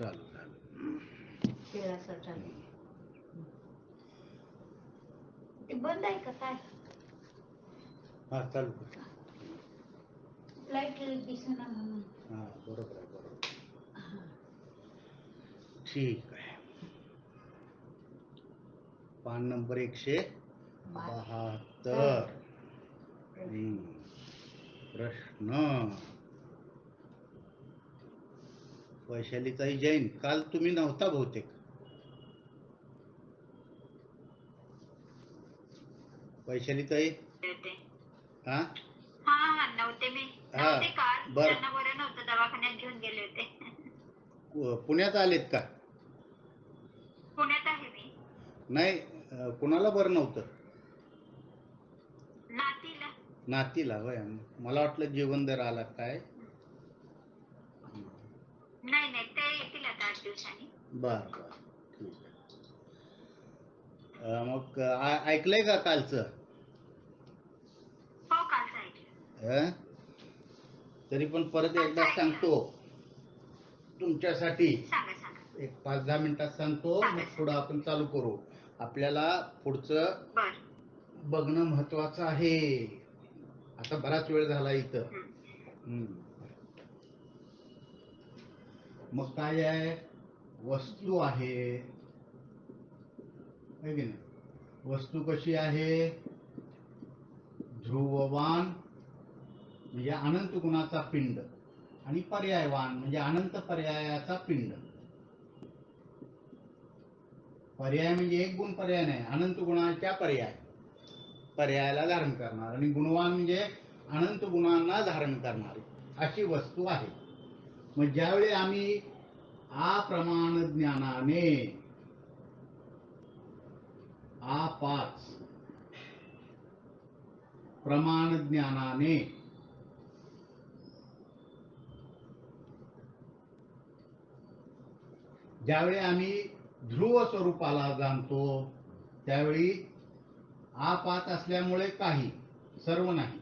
चालू झालं. 13 चालू. ते बंद आहे का काय? हा चालू कर. लाईट दिसेना म्हणून. हा बरोबर आहे, बरोबर. ठीक आहे. पान नंबर 172. प्रश्न. वैशालीताई जैन, काल तुम्ही नव्हता बहुतेक. वैशालीताई हा हा नव्हते मी. नव्हते काल. त्यांना बरं नव्हतं, दवाखान्यात घेऊन गेले होते. पुण्यात आलेत का? पुण्यात आहे मी. नाही, कुणाला बरं नव्हतं? नातीला. नातीला होय. मला वाटलं जीवनदर आला काय. नाही नाही, ते येतील आता 8 दिवसांनी. बर बर, ठीक आहे. मग ऐकलंय का कालचं? हो, कालचं ऐकलं. तरी पण परत एकदा सांगतो तुमच्यासाठी. सांगा सांगा. एक 5-10 मिनिटात सांगतो, मग पुढं आपण चालू करू. आपल्याला पुढचं बघणं महत्वाचं आहे. आता बराच वेळ झाला इथं. मग काय आहे? वस्तू आहे की नाही? वस्तू कशी आहे? ध्रुववान म्हणजे अनंत गुणाचा पिंड आणि पर्यायवान म्हणजे अनंत पर्यायाचा पिंड. पर्याय म्हणजे एक गुण पर्याय नाही, अनंत गुणाच्या पर्यायाला धारण करणार, आणि गुणवान म्हणजे अनंत गुणांना धारण करणारी अशी वस्तू आहे. मग ज्यावेळी आम्ही अप्रमाण ज्ञानाने A5 प्रमाण ज्ञानाने ज्यावेळी आम्ही ध्रुव स्वरूपाला जाणतो, त्यावेळी A5 असल्यामुळे काही, सर्व नाही,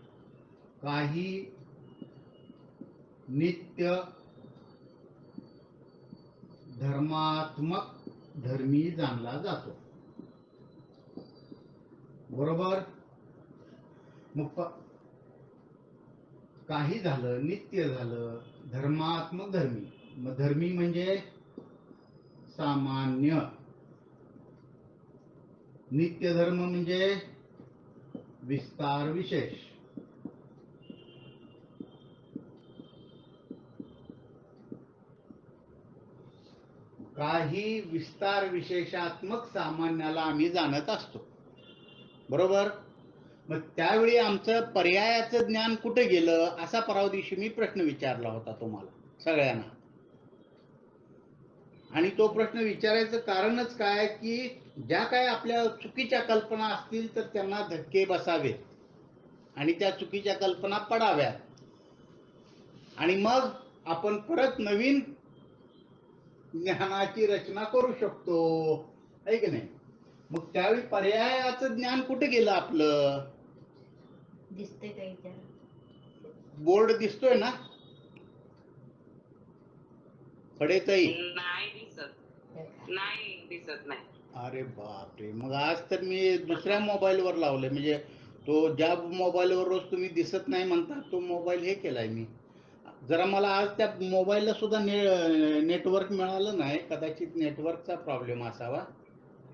काही नित्य धर्मात्मक धर्मी जाणला जातो. बरोबर? मग काही झालं, नित्य झालं, धर्मात्मक धर्मी. मग धर्मी म्हणजे सामान्य, नित्य धर्म म्हणजे विस्तार विशेष. काही विस्तार विशेषात्मक सामान्याला आम्ही जाणत असतो. बरोबर? मग त्यावेळी आमचं पर्यायाचं ज्ञान कुठे गेलं, असा परवा दिवशी मी प्रश्न विचारला होता तुम्हाला सगळ्यांना. आणि तो प्रश्न विचारायचं कारणच काय, की ज्या काय आपल्या चुकीच्या कल्पना असतील तर त्यांना धक्के बसावेत आणि त्या चुकीच्या कल्पना पडाव्यात, आणि मग आपण परत नवीन ज्ञानाची रचना करू शकतो, आहे की नाही? मग त्यावेळी पर्यायाचं ज्ञान कुठे गेलं आपलं? दिसते काही त्या बोर्ड दिसतोय ना? फडेताई नाही दिसत. नाही दिसत नाही. अरे बापरे, मग आज तर मी दुसऱ्या मोबाईलवर लावलंय, म्हणजे तो ज्या मोबाईलवर रोज तुम्ही दिसत नाही म्हणता तो मोबाईल हे केलाय मी. जरा मला आज त्या मोबाईलला सुद्धा नेटवर्क मिळालं नाही, कदाचित नेटवर्कचा प्रॉब्लेम असावा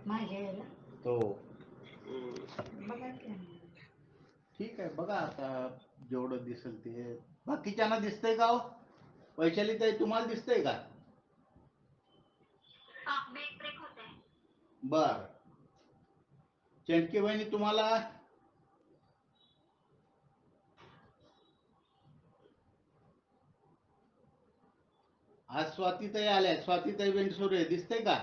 माझ्या याला. तो. बघा की. ठीक आहे, बघा आता जेवढं दिसेल ते. बाकीच्यांना दिसतंय का हो? वैशालीताई तुम्हाला दिसतंय का? ब्रेक होतंय. बर. चंटकी वहिनी तुम्हाला? आज स्वातीताई आल्या, स्वातीताई बेंडसुरे, दिसतंय का?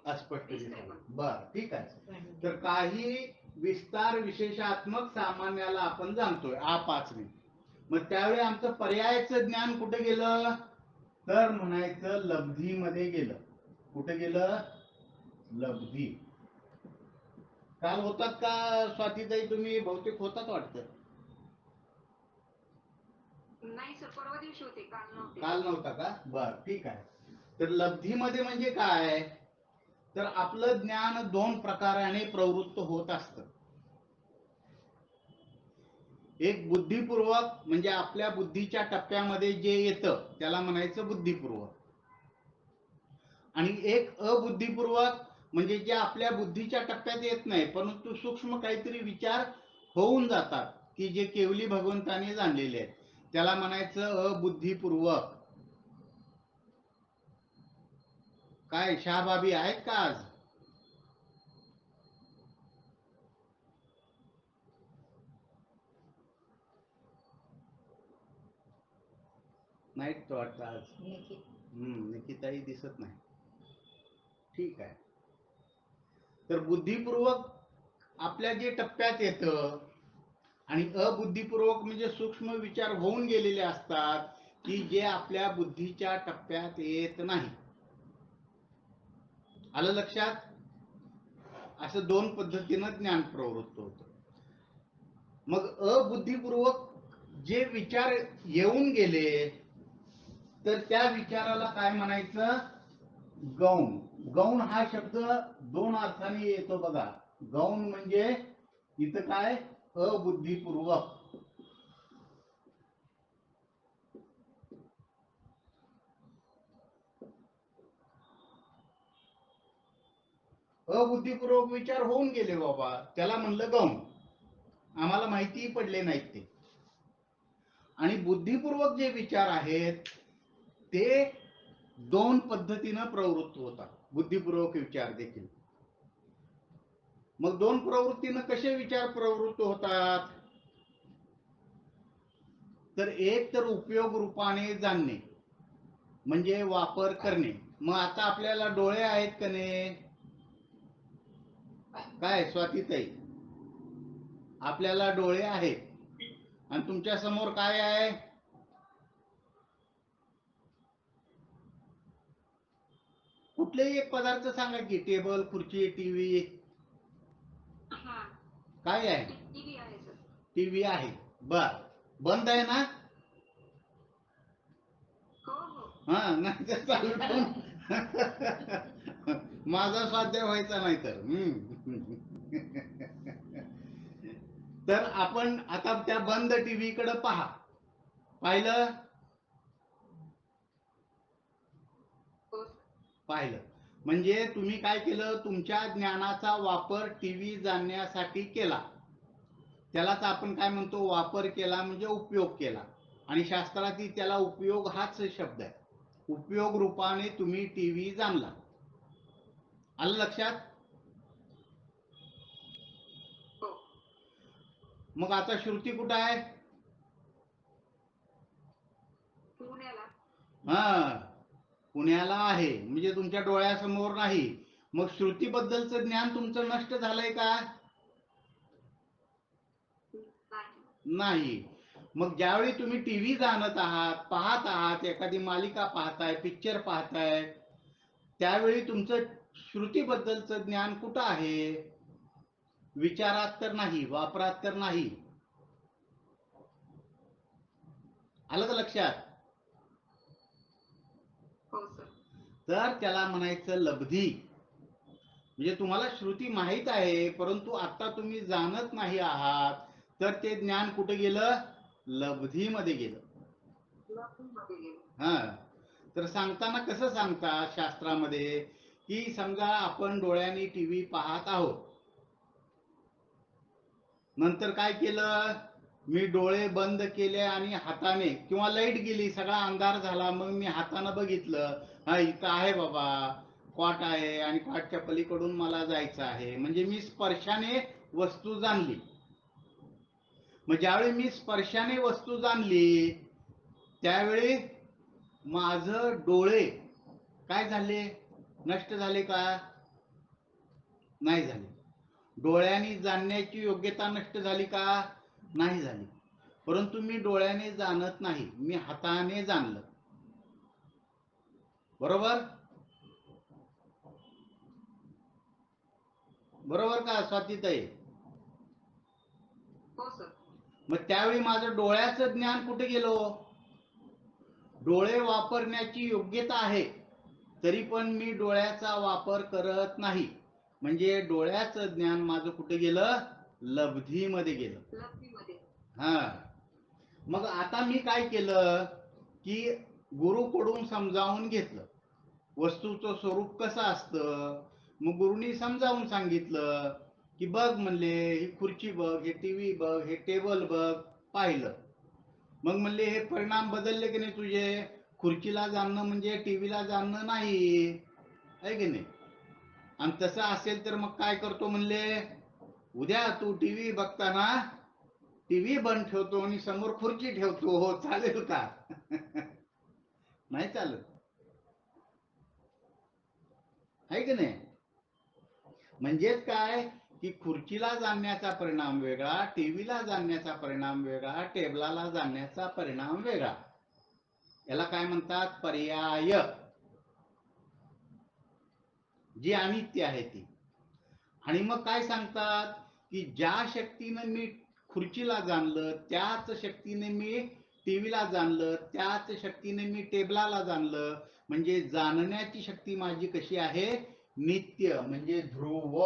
अस्पष्ट दिसतंय. बर, ठीक आहे. तर काही विस्तार विशेषात्मक सामान्याला आपण जाणतोय A5 ने. मग त्यावेळी आमचं पर्यायाचं ज्ञान कुठे गेलं, तर म्हणायचं लब्धीमध्ये गेलं. कुठे गेलं? लब्धी. काल होतात का स्वातीताई तुम्ही? बहुतेक होतात वाटतं. नाही सर, परवा दिवशी होते, काल नव्हते. काल नव्हता का? बर, ठीक आहे. तर लब्धीमध्ये म्हणजे काय, तर आपलं ज्ञान दोन प्रकाराने प्रवृत्त होत असतं. एक बुद्धिपूर्वक, म्हणजे आपल्या बुद्धीच्या टप्प्यामध्ये जे येतं त्याला म्हणायचं बुद्धिपूर्वक, आणि एक अबुद्धिपूर्वक, म्हणजे जे आपल्या बुद्धीच्या टप्प्यात येत नाही परंतु सूक्ष्म काहीतरी विचार होऊन जातात, की जे केवली भगवंताने जाणलेले आहेत, त्याला म्हणायचं अबुद्धिपूर्वक. काय शहाबाबी आहेत का आज? नाहीत वाटतं आज. निकिताही दिसत नाही. ठीक आहे. तर बुद्धिपूर्वक आपल्या जे टप्प्यात येतं, आणि अबुद्धिपूर्वक म्हणजे सूक्ष्म विचार होऊन गेलेले असतात, की जे आपल्या बुद्धीच्या टप्प्यात येत नाही. आलं लक्षात? असं दोन पद्धतीनं ज्ञान प्रवृत्त होतं. मग अबुद्धिपूर्वक जे विचार येऊन गेले, तर त्या विचाराला काय म्हणायचं? गौण. गौण हा शब्द दोन अर्थाने येतो बघा. गौण म्हणजे इथं काय, अबुद्धिपूर्वक. अबुद्धिपूर्वक विचार होऊन गेले बाबा, त्याला म्हणलं गौण, आम्हाला माहिती पडले नाहीत ते. आणि बुद्धिपूर्वक जे विचार आहेत ते दोन पद्धतीनं प्रवृत्त होतात, बुद्धिपूर्वक विचार देखील. मग दोन प्रवृत्तीनं कसे विचार प्रवृत्त होतात? तर एक तर उपयोग रूपाने जाणणे, म्हणजे वापर करणे. मग आता आपल्याला डोळे आहेत का नाही? काय स्वातीताई, आपल्याला डोळे आहेत, आणि तुमच्या समोर काय आहे? कुठलेही एक पदार्थ सांगा की, टेबल, खुर्ची, टीव्ही, काय आहे? टीव्ही आहे सर. टीव्ही आहे. बर, बंद आहे ना? हो हो. हा, नाही तर चालू ठेवून माझा स्वाध्याय व्हायचा नाही तर. तर आपण आता त्या बंद टीव्ही कडे पहा. पाहिलं? हो. पाहिलं म्हणजे तुम्ही काय केलं, तुमच्या ज्ञानाचा वापर टीव्ही जाणण्यासाठी केला. त्यालाच आपण काय म्हणतो, वापर केला म्हणजे उपयोग केला. आणि शास्त्रातील त्याला उपयोग हाच शब्द आहे. उपयोग रूपाने तुम्ही टीव्ही जाणला. आलं लक्षात? हो. मग आता श्रुती कुठं आहे? पुण्याला. हा, पुण्याला आहे, म्हणजे तुमच्या डोळ्यासमोर नाही. मग श्रुतीबद्दलचं ज्ञान तुमचं नष्ट झालंय का? नाही. मग ज्यावेळी तुम्ही टीव्ही जाणत आहात, पाहत आहात, एखादी मालिका पाहताय, पिक्चर पाहताय, त्यावेळी तुमचं श्रुतीबद्दलचं ज्ञान कुठं आहे? विचारात तर नाही, वापरात तर नाही. आलं का लक्षात? हो सर. तर त्याला म्हणायचं लब्धी. म्हणजे तुम्हाला श्रुती माहित आहे परंतु आता तुम्ही जाणत नाही आहात, तर ते ज्ञान कुठे गेलं? लब्धीमध्ये गेलं. हा, तर सांगताना कसं सांगतात शास्त्रामध्ये, की समजा आपण डोळ्यांनी टीव्ही पाहत आहोत, नंतर काय केलं, मी डोळे बंद केले आणि हाताने, किंवा लाईट गेली, सगळा अंधार झाला, मग मी हाताने बघितलं, हा इथं आहे बाबा, कॉट आहे आणि कॉटच्या पलीकडून मला जायचं आहे, म्हणजे मी स्पर्शाने वस्तू जाणली. मग ज्यावेळी मी स्पर्शाने वस्तू जाणली त्यावेळी माझं डोळे काय झाले? नष्ट झाले का? नाही झाले. डोळ्यांनी जाणण्याची योग्यता नष्ट झाली का? नाही झाली. परंतु मी डोळ्याने जाणत नाही, मी हाताने जाणलं. बरोबर? बरोबर का स्वातीताई? हो सर. मग त्यावेळी माझं डोळ्याचं ज्ञान कुठे गेलो? डोळे वापरण्याची योग्यता आहे, तरी पण मी डोळ्याचा वापर करत नाही. म्हणजे डोळ्याचं ज्ञान माझं कुठे गेलं? लब्धीमध्ये गेलं. लब्धीमध्ये. हा, मग आता मी काय केलं की गुरुकडून समजावून घेतलं वस्तूचं स्वरूप कसं असतं. मग गुरुनी समजावून सांगितलं की बघ म्हणले, ही खुर्ची बघ, हे टीव्ही बघ, हे टेबल बघ. पाहिलं. मग म्हणले हे परिणाम बदलले की नाही तुझे? खुर्चीला जाणणं म्हणजे टीव्हीला जाणणं नाही, आहे की नाही? आणि तसं असेल तर मग काय करतो म्हणले, उद्या तू टीव्ही बघताना टीव्ही बंद ठेवतो आणि समोर खुर्ची ठेवतो, हो चालेल का? नाही चालत, आहे की नाही? म्हणजेच काय की खुर्चीला जाणण्याचा परिणाम वेगळा, टीव्हीला जाणण्याचा परिणाम वेगळा, टेबलाला जाणण्याचा परिणाम वेगळा. याला काय म्हणतात? पर्याय. जी अनित्य आहे ती. आणि मग काय सांगतात की ज्या शक्तीने मी खुर्चीला जाणलं, त्याच शक्तीने मी टीव्हीला जाणलं, त्याच शक्तीने मी टेबलाला जाणलं. म्हणजे जाणण्याची शक्ती माझी कशी आहे? नित्य, म्हणजे ध्रुव.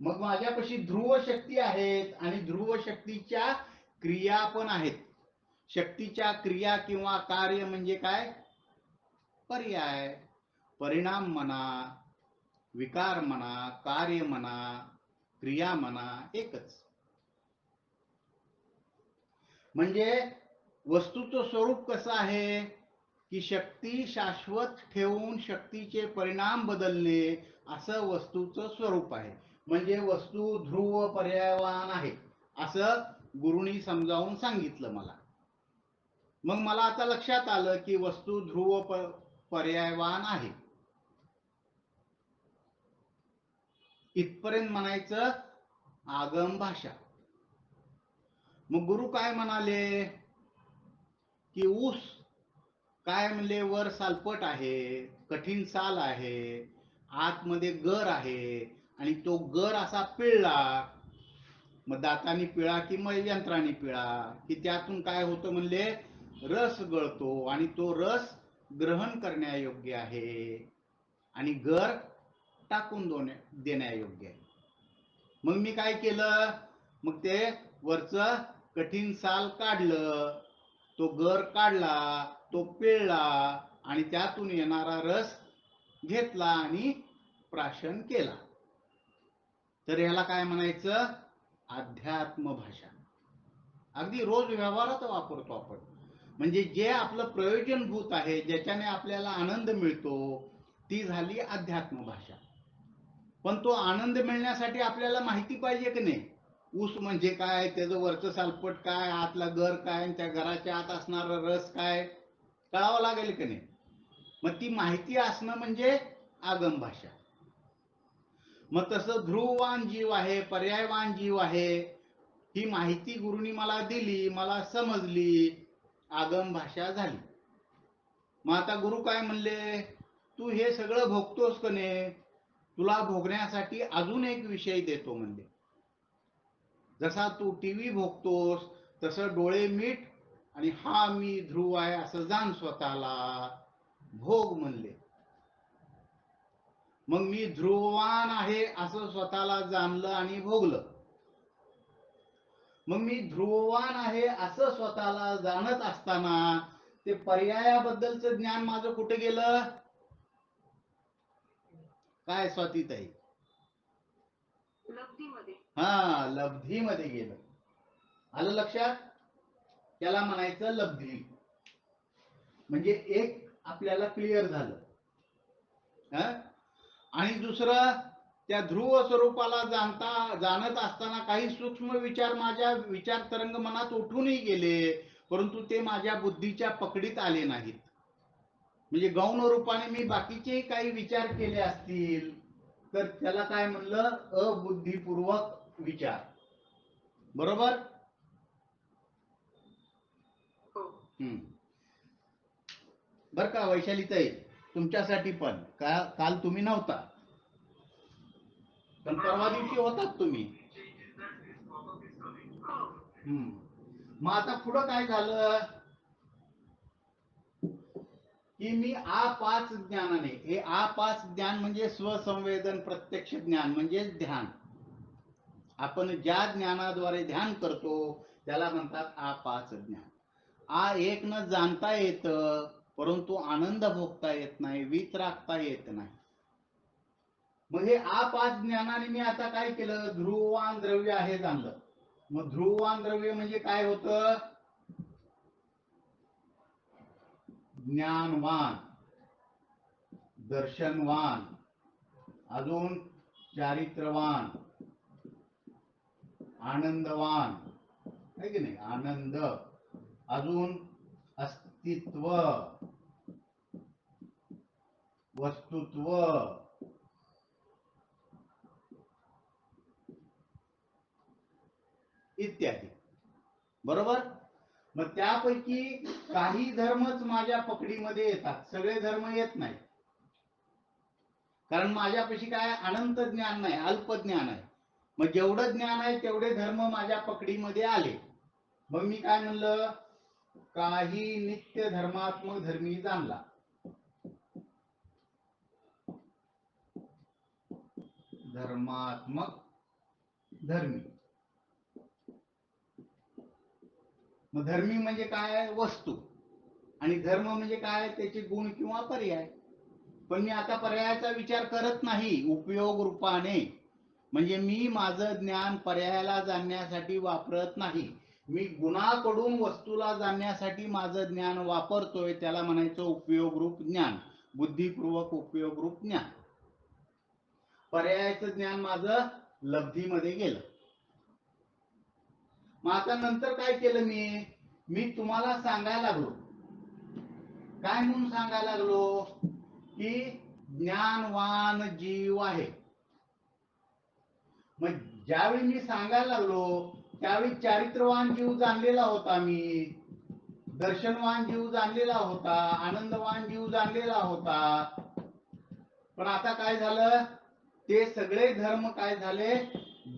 मग माझ्यापाशी ध्रुव शक्ती आहेत आणि ध्रुव शक्तीच्या क्रिया पण आहेत. शक्तीच्या क्रिया किंवा कार्य म्हणजे काय? पर्याय. परिणाम म्हणा, विकार म्हणा, कार्य म्हणा, क्रिया म्हणा, एकच. म्हणजे वस्तूचं स्वरूप कसं आहे की शक्ती शाश्वत ठेवून शक्तीचे परिणाम बदलणे, असं वस्तूचं स्वरूप आहे. म्हणजे वस्तू ध्रुव पर्यायवान आहे असं गुरुनी समजावून सांगितलं मला. मग मला आता लक्षात आलं की वस्तू ध्रुव पर्यायवान आहे. इथपर्यंत म्हणायचं आगम भाषा. मग गुरु काय म्हणाले की ऊस काय म्हणले, वर सालपट आहे, कठीण साल आहे, आतमध्ये गर आहे, आणि तो गर असा पिळला, मग दातानी पिळा की मग यंत्राने पिळा की त्यातून काय होतं म्हणले, रस गळतो आणि तो रस ग्रहण करण्यायोग्य आहे आणि गर टाकून देण्यायोग्य आहे. मग मी काय केलं, मग ते वरचं कठीण साल काढलं, तो गर काढला, तो पिळला आणि त्यातून येणारा रस घेतला आणि प्राशन केला. तर याला काय म्हणायचं? अध्यात्म भाषा. अगदी रोज व्यवहारात वापरतो आपण. म्हणजे जे आपलं प्रयोजनभूत आहे, ज्याच्याने आपल्याला आनंद मिळतो, ती झाली अध्यात्म भाषा. पण तो आनंद मिळण्यासाठी आपल्याला माहिती पाहिजे की नाही? ऊस म्हणजे काय, त्याचं वरचं सालपट काय, आतला गर काय, त्या घराच्या आत असणारा रस काय, कळावं लागेल की नाही? मग ती माहिती असणं म्हणजे आगम भाषा. मग तसं ध्रुववान जीव आहे, पर्यायवान जीव आहे, ही माहिती गुरुनी मला दिली, मला समजली, आगम भाषा झाली. मग आता गुरु काय म्हणले, तू हे सगळं भोगतोस का नाही, तुला भोगण्यासाठी अजून एक विषय देतो म्हणले. जसा तू टीव्ही भोगतोस तसं डोळे मीट आणि हा मी ध्रुव आहे असं जाण स्वतःला, भोग म्हणले. मग मी ध्रुववान आहे असं स्वतःला जाणलं आणि भोगलं. मग मी ध्रुववान आहे असं स्वतःला जाणत असताना ते पर्यायाबद्दलचं ज्ञान माझं कुठे गेलं? काय स्वातीताई? लब्धीमध्ये. हा, लब्धीमध्ये गेलं. आलं लक्षात? त्याला म्हणायचं लब्धी. म्हणजे एक आपल्याला क्लिअर झालं. आणि दुसरं, त्या ध्रुव स्वरूपाला जाणत असताना काही सूक्ष्म विचार माझ्या विचार तरंग मनात उठूनही गेले, परंतु ते माझ्या बुद्धीच्या पकडीत आले नाहीत. म्हणजे गौण रूपाने मी बाकीचे काही विचार केले असतील तर त्याला काय म्हणलं? अबुद्धिपूर्वक विचार. बरोबर? बर का वैशालीताई, तुमच्यासाठी पण काल तुम्ही नव्हता, पण परवा दिवशी होतात तुम्ही. मग आता पुढं काय झालं? की मी आपाच ज्ञानाने, हे आपाच ज्ञान म्हणजे स्वसंवेदन प्रत्यक्ष ज्ञान म्हणजे ध्यान. आपण ज्या ज्ञानाद्वारे ध्यान करतो त्याला म्हणतात आपाच ज्ञान. आ एक न जाणता येत, परंतु आनंद भोगता येत नाही, वीत राखता येत नाही. मग हे आपाच ज्ञानाने मी आता काय केलं, ध्रुववान द्रव्य आहे जाणलं. मग ध्रुववान द्रव्य म्हणजे काय होतं, ज्ञानवान, दर्शनवान, अजून चारित्रवान, आनंदवान आहे की नाही, आनंद, अजून अस्तित्व, वस्तुत्व, इत्यादी. बरोबर. मग त्यापैकी काही धर्मच माझ्या पकडीमध्ये येतात, सगळे धर्म येत नाही. कारण माझ्यापाशी काय अनंत ज्ञान नाही, अल्प ज्ञान आहे. मग जेवढं ज्ञान आहे तेवढे धर्म माझ्या पकडीमध्ये आले. मग मी काय म्हणलं, काही नित्य धर्मात्मक धर्मी जाणला. धर्मात्मक धर्मी. मग धर्मी म्हणजे काय, वस्तू, आणि धर्म म्हणजे काय, त्याचे गुण किंवा पर्याय. पण मी आता पर्यायाचा विचार करत नाही उपयोग रूपाने. म्हणजे मी माझं ज्ञान पर्यायाला जाणण्यासाठी वापरत नाही, मी गुणाकडून वस्तूला जाणण्यासाठी माझं ज्ञान वापरतोय. त्याला म्हणायचं उपयोग रूप ज्ञान, बुद्धिपूर्वक उपयोग रूप ज्ञान. पर्यायाचं ज्ञान माझं लब्धीमध्ये गेलं. मग आता नंतर काय केलं, मी तुम्हाला सांगायला लागलो. काय म्हणून सांगायला लागलो, की ज्ञानवान जीव आहे. मग ज्यावेळी मी सांगायला लागलो त्यावेळी चारित्रवान जीव जाणलेला होता मी, दर्शनवान जीव जाणलेला होता, आनंदवान जीव जाणलेला होता. पण आता काय झालं, ते सगळे धर्म काय झाले,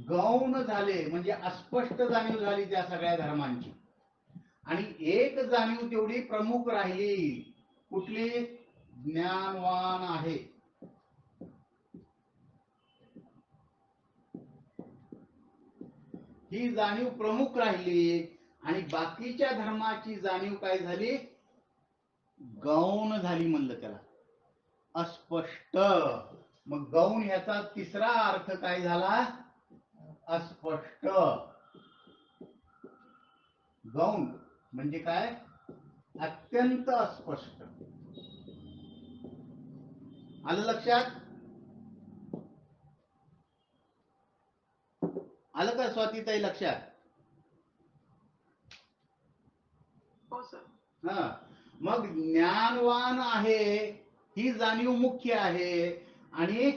गौण झाले, म्हणजे अस्पष्ट जाणीव झाली त्या सगळ्या धर्मांची. आणि एक जाणीव तेवढी प्रमुख राहिली, कुठली, ज्ञानवान आहे. ही जाणीव प्रमुख राहिली आणि बाकीच्या धर्माची जाणीव काय झाली, गौण झाली म्हणलं त्याला, अस्पष्ट. मग गौण ह्याचा तिसरा अर्थ काय झाला, अस्पष्ट. गौण म्हणजे काय, अत्यंत अस्पष्ट. आलं लक्षात, आलं का स्वातीताई लक्षात? हो सर. हा. मग ज्ञानवान आहे ही जाणीव मुख्य आहे, आणि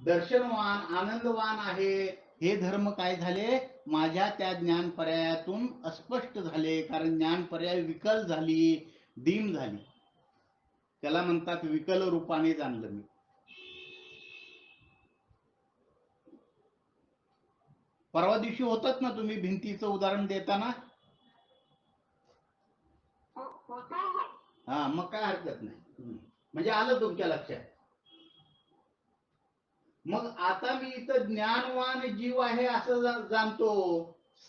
दर्शनवान, आनंदवान आहे हे धर्म काय झाले, माझ्या त्या ज्ञान पर्यायातून अस्पष्ट झाले. कारण ज्ञान पर्याय विकल झाली, डीम झाली. त्याला म्हणतात विकल रूपाने जाणलं मी. परवा दिवशी होतात ना तुम्ही भिंतीचं उदाहरण देताना, हा, मग काय हरकत नाही, म्हणजे आलं तुमच्या लक्षात. मग आता मी इथं ज्ञानवान जीव आहे असं जाणतो,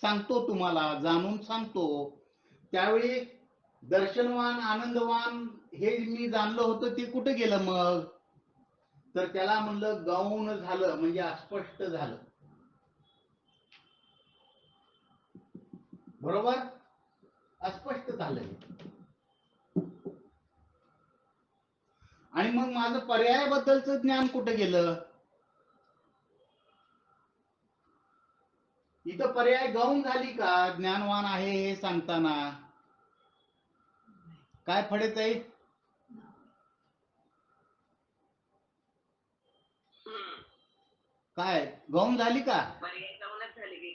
सांगतो तुम्हाला, जाणून सांगतो. त्यावेळी दर्शनवान, आनंदवान हे मी जाणलं होतं ते कुठे गेलं मग, तर त्याला म्हणलं गौण झालं, म्हणजे अस्पष्ट झालं. बरोबर, अस्पष्ट झालं. आणि मग माझं पर्यायाबद्दलचं ज्ञान कुठे गेलं, इथं पर्याय गौण झाली का ज्ञानवान आहे हे सांगताना, काय फडत आहे, काय गौण झाली का, पर्याय गौणच झाली की.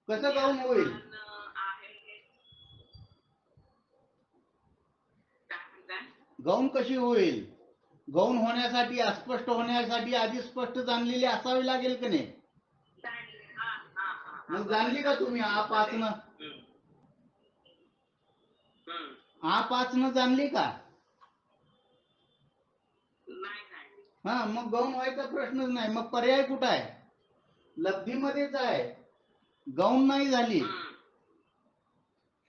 कसं गौण होईल, गौण कशी होईल, गौण होण्यासाठी, अस्पष्ट होण्यासाठी आधी स्पष्ट जाणलेली असावी लागेल की नाही. मग जाणली का तुम्ही आपाचनं जाणली का, हा, मग गौण व्हायचा प्रश्नच नाही. मग पर्याय कुठं आहे? लब्धीमध्येच आहे, गौण नाही झाली.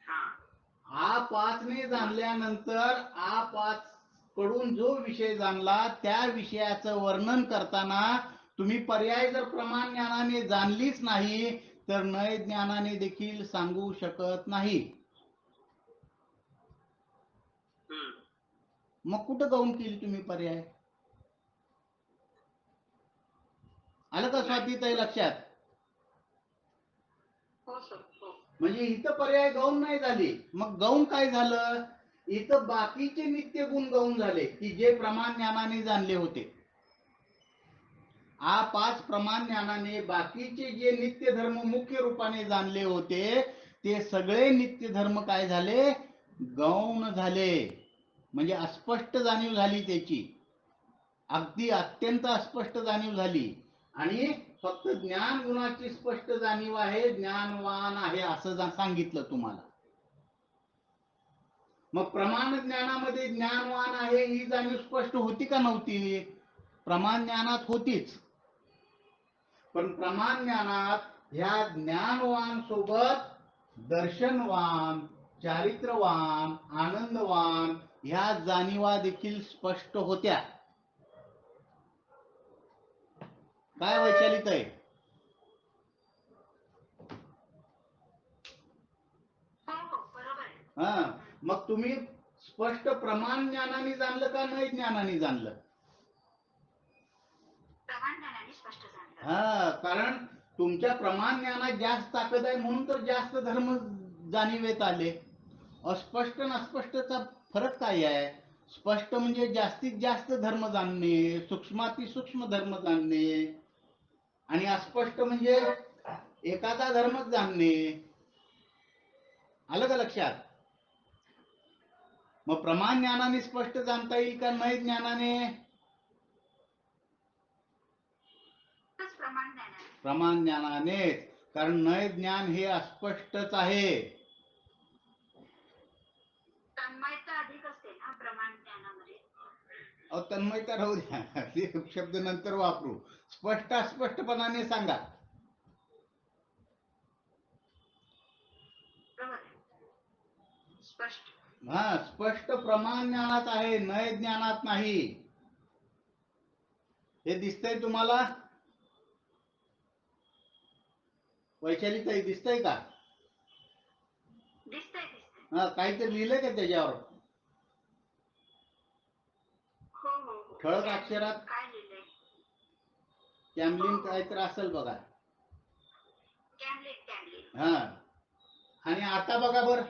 हा आ पाच ने जाणल्यानंतर आ पाच कडून जो विषय जाणला त्या विषयाचं वर्णन करताना तुम्ही पर्याय जर प्रमाण ज्ञानाने जाणलीच नाही तर नय ज्ञानाने देखील सांगू शकत नाही. मग कुठं गौण केली तुम्ही पर्याय? आलं का स्वातीताई लक्षात? हो सर हो. म्हणजे इथं पर्याय गौण नाही झाली. मग गौण काय झालं? इथं बाकीचे नित्य गुण गौण झाले की जे प्रमाण ज्ञानाने जाणले होते. आ पाच प्रमाण ज्ञानाने बाकीचे जे नित्य धर्म मुख्य रूपाने जाणले होते ते सगळे नित्य धर्म काय झाले? गौण झाले. म्हणजे अस्पष्ट जाणीव झाली त्याची, अगदी अत्यंत अस्पष्ट जाणीव झाली. आणि फक्त ज्ञान गुणाची स्पष्ट जाणीव आहे, ज्ञानवान आहे असं सांगितलं तुम्हाला. मग प्रमाण ज्ञानामध्ये ज्ञानवान आहे ही जाणीव स्पष्ट होती का नव्हती? प्रमाण ज्ञानात होतीच. पण प्रमाण ज्ञानात ह्या ज्ञानवान सोबत दर्शनवान, चारित्रवान, आनंदवान ह्या जाणीवा देखील स्पष्ट होत्या. काय वैशालीताई? हो हो बरोबर आहे. हा, मग तुम्ही स्पष्ट प्रमाण ज्ञानाने जाणलं का नाही ज्ञानाने जाणलं? प्रमाण ज्ञानाने स्पष्ट झालं. हा, कारण तुमच्या प्रमाण ज्ञानात जास्त ताकद आहे म्हणून तर जास्त धर्म जाणीवेत आले. अस्पष्ट आणि अस्पष्टचा फरक काय आहे? स्पष्ट म्हणजे जास्तीत जास्त धर्म जाणणे, सूक्ष्मातिसूक्ष्म धर्म जाणणे, आणि अस्पष्ट म्हणजे एखादा धर्मच जाणणे. आलं का लक्षात? मग प्रमाण ज्ञानाने स्पष्ट जाणता येईल का नाही ज्ञानाने? प्रमाण ज्ञानाने. प्रमाण ज्ञानानेच, कारण नय ज्ञान हे अस्पष्टच आहे. तन्मयता अधिक असते ना प्रमाण ज्ञानामध्ये. अहो तन्मयता राहू द्या, ते शब्द नंतर वापरू. स्पष्ट अस्पष्टपणाने सांगा. बरोबर आहे. स्पष्ट. हा, स्पष्ट प्रमाण ज्ञानात आहे, नय ज्ञानात नाही. हे दिसतंय तुम्हाला? वैशालीताई दिसतंय का? दिसतंय. हा, काहीतरी लिहिलंय का त्याच्यावर? हो हो हो. ठळक अक्षरात काय लिहिलंय? कॅमलिन काहीतरी असेल बघा. कॅमलिन. हा, आणि आता बघा बर,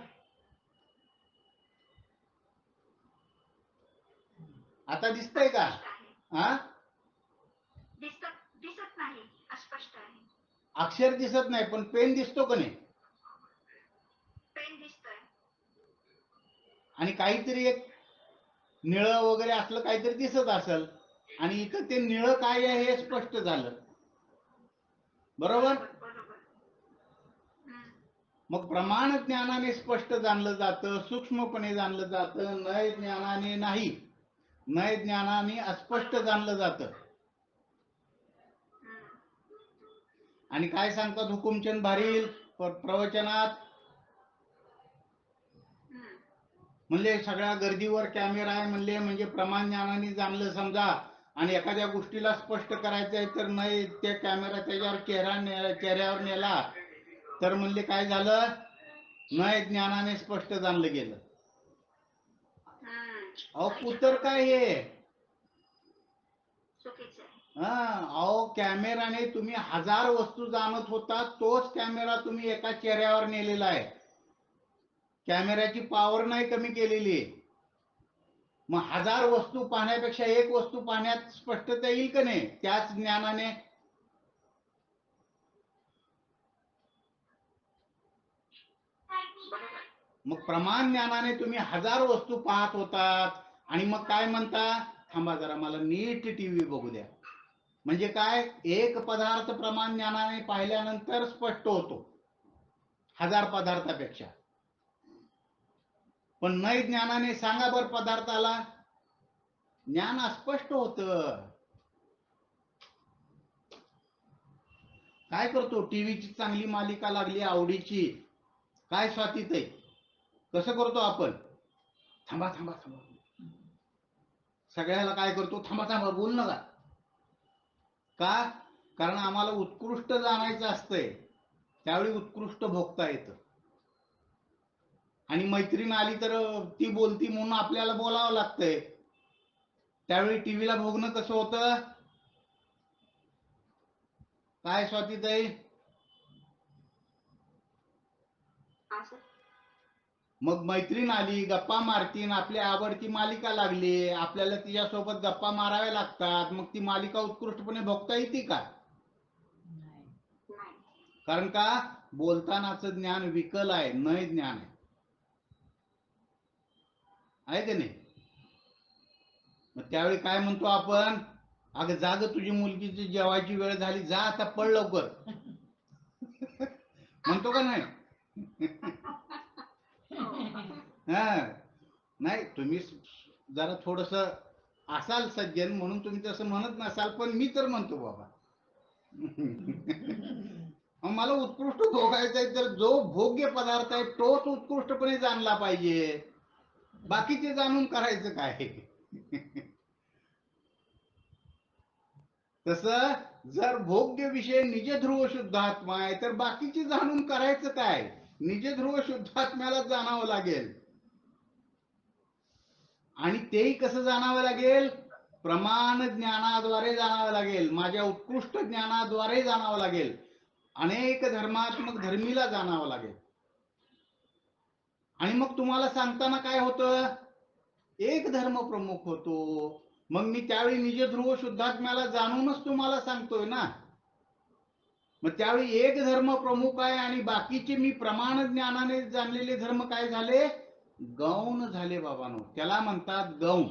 आता दिसतंय का? हा, दिसत नाही, अस्पष्ट आहे. अक्षर दिसत नाही पण पेन दिसतो का नाही? पेन दिसतोय. आणि काहीतरी एक निळं वगैरे असलं काहीतरी दिसत असेल, आणि इथं ते निळं काय आहे हे स्पष्ट झालं. बरोबर? मग प्रमाण ज्ञानाने स्पष्ट जाणलं जातं, सूक्ष्मपणे जाणलं जातं, नय ज्ञानाने नाही. नय ज्ञानाने अस्पष्ट जाणलं जातं. आणि काय सांगतात हुकुमचंद भारील प्रवचनात? म्हणले सगळ्या गर्दीवर कॅमेरा आहे म्हणले, म्हणजे प्रमाण ज्ञानाने जाणलं समजा, आणि एखाद्या गोष्टीला स्पष्ट करायचं आहे तर नाही त्या कॅमेरा त्याच्यावर चेहऱ्यावर नेला तर म्हणले काय झालं? नय ज्ञानाने स्पष्ट जाणलं गेलं. अहो पुतर काय हे? हा, अहो कॅमेराने तुम्ही 1000 वस्तू जाणत होता, तोच कॅमेरा तुम्ही एका चेहऱ्यावर नेलेला आहे. कॅमेऱ्याची पॉवर नाही कमी केलेली. मग 1000 वस्तू पाहण्यापेक्षा एक वस्तू पाहण्यात स्पष्टता येईल का नाही त्याच ज्ञानाने? मग प्रमाण ज्ञानाने तुम्ही 1000 वस्तू पाहत होतात आणि मग काय म्हणता? थांबा जरा मला नीट टीव्ही बघू द्या. म्हणजे काय? एक पदार्थ प्रमाण ज्ञानाने पाहिल्यानंतर स्पष्ट होतो 1000 पदार्थापेक्षा. पण नय ज्ञानाने सांगा बर पदार्थाला, ज्ञान अस्पष्ट होतं. काय करतो? टीव्हीची चांगली मालिका लागली आवडीची, काय स्वातीत आहे, कसं करतो आपण? थांबा थांबा थांबा, सगळ्याला काय करतो? थांबा थांबा, बोल नका. का? कारण आम्हाला उत्कृष्ट जाणायचं असतंय, त्यावेळी उत्कृष्ट भोगता येतं. आणि मैत्रीण आली तर ती बोलती म्हणून आपल्याला बोलावं लागतंय, त्यावेळी टीव्हीला भोगणं कसं होतं? काय स्वातीताई? असं मग मैत्रीण आली, गप्पा मारतीन, आपली आवडती मालिका लागली, आपल्याला तिच्यासोबत गप्पा माराव्या लागतात, मग ती मालिका उत्कृष्टपणे भोगता येते का? नाही. कारण का? बोलतानाचं ज्ञान विकल आहे, नय ज्ञान आहे की नाही? मग त्यावेळी काय म्हणतो आपण? अगं जाग, तुझी मुलगीची जेवायची वेळ झाली, जा आता, पळ लवकर. म्हणतो का नाही? हा, नाही, तुम्ही जरा थोडस असाल सज्जन म्हणून तुम्ही तसं म्हणत नसाल, पण मी तर म्हणतो बाबा. मला उत्कृष्ट भोगायचा आहे, तर जो भोग्य पदार्थ आहे तोच उत्कृष्टपणे जाणला पाहिजे, बाकीचे जाणून करायचं काय? तस जर भोग्य विषय निज ध्रुव शुद्धात्मा आहे, तर बाकीचे जाणून करायचं काय? निज ध्रुव शुद्धात्म्याला जाणावं लागेल. आणि तेही कसं जाणावं लागेल? प्रमाण ज्ञानाद्वारे जाणावं लागेल, माझ्या उत्कृष्ट ज्ञानाद्वारे जाणावं लागेल, अनेक धर्मात्मक धर्मीला जाणावं लागेल. आणि मग तुम्हाला सांगताना काय होतं? एक धर्म प्रमुख होतो. मग मी त्यावेळी निज ध्रुव शुद्धात्म्याला जाणूनच तुम्हाला सांगतोय ना. मग त्यावेळी एक धर्म प्रमुख आहे आणि बाकीचे मी प्रमाण ज्ञानाने जाणलेले धर्म काय झाले? गौण झाले बाबांनो, त्याला म्हणतात गौण.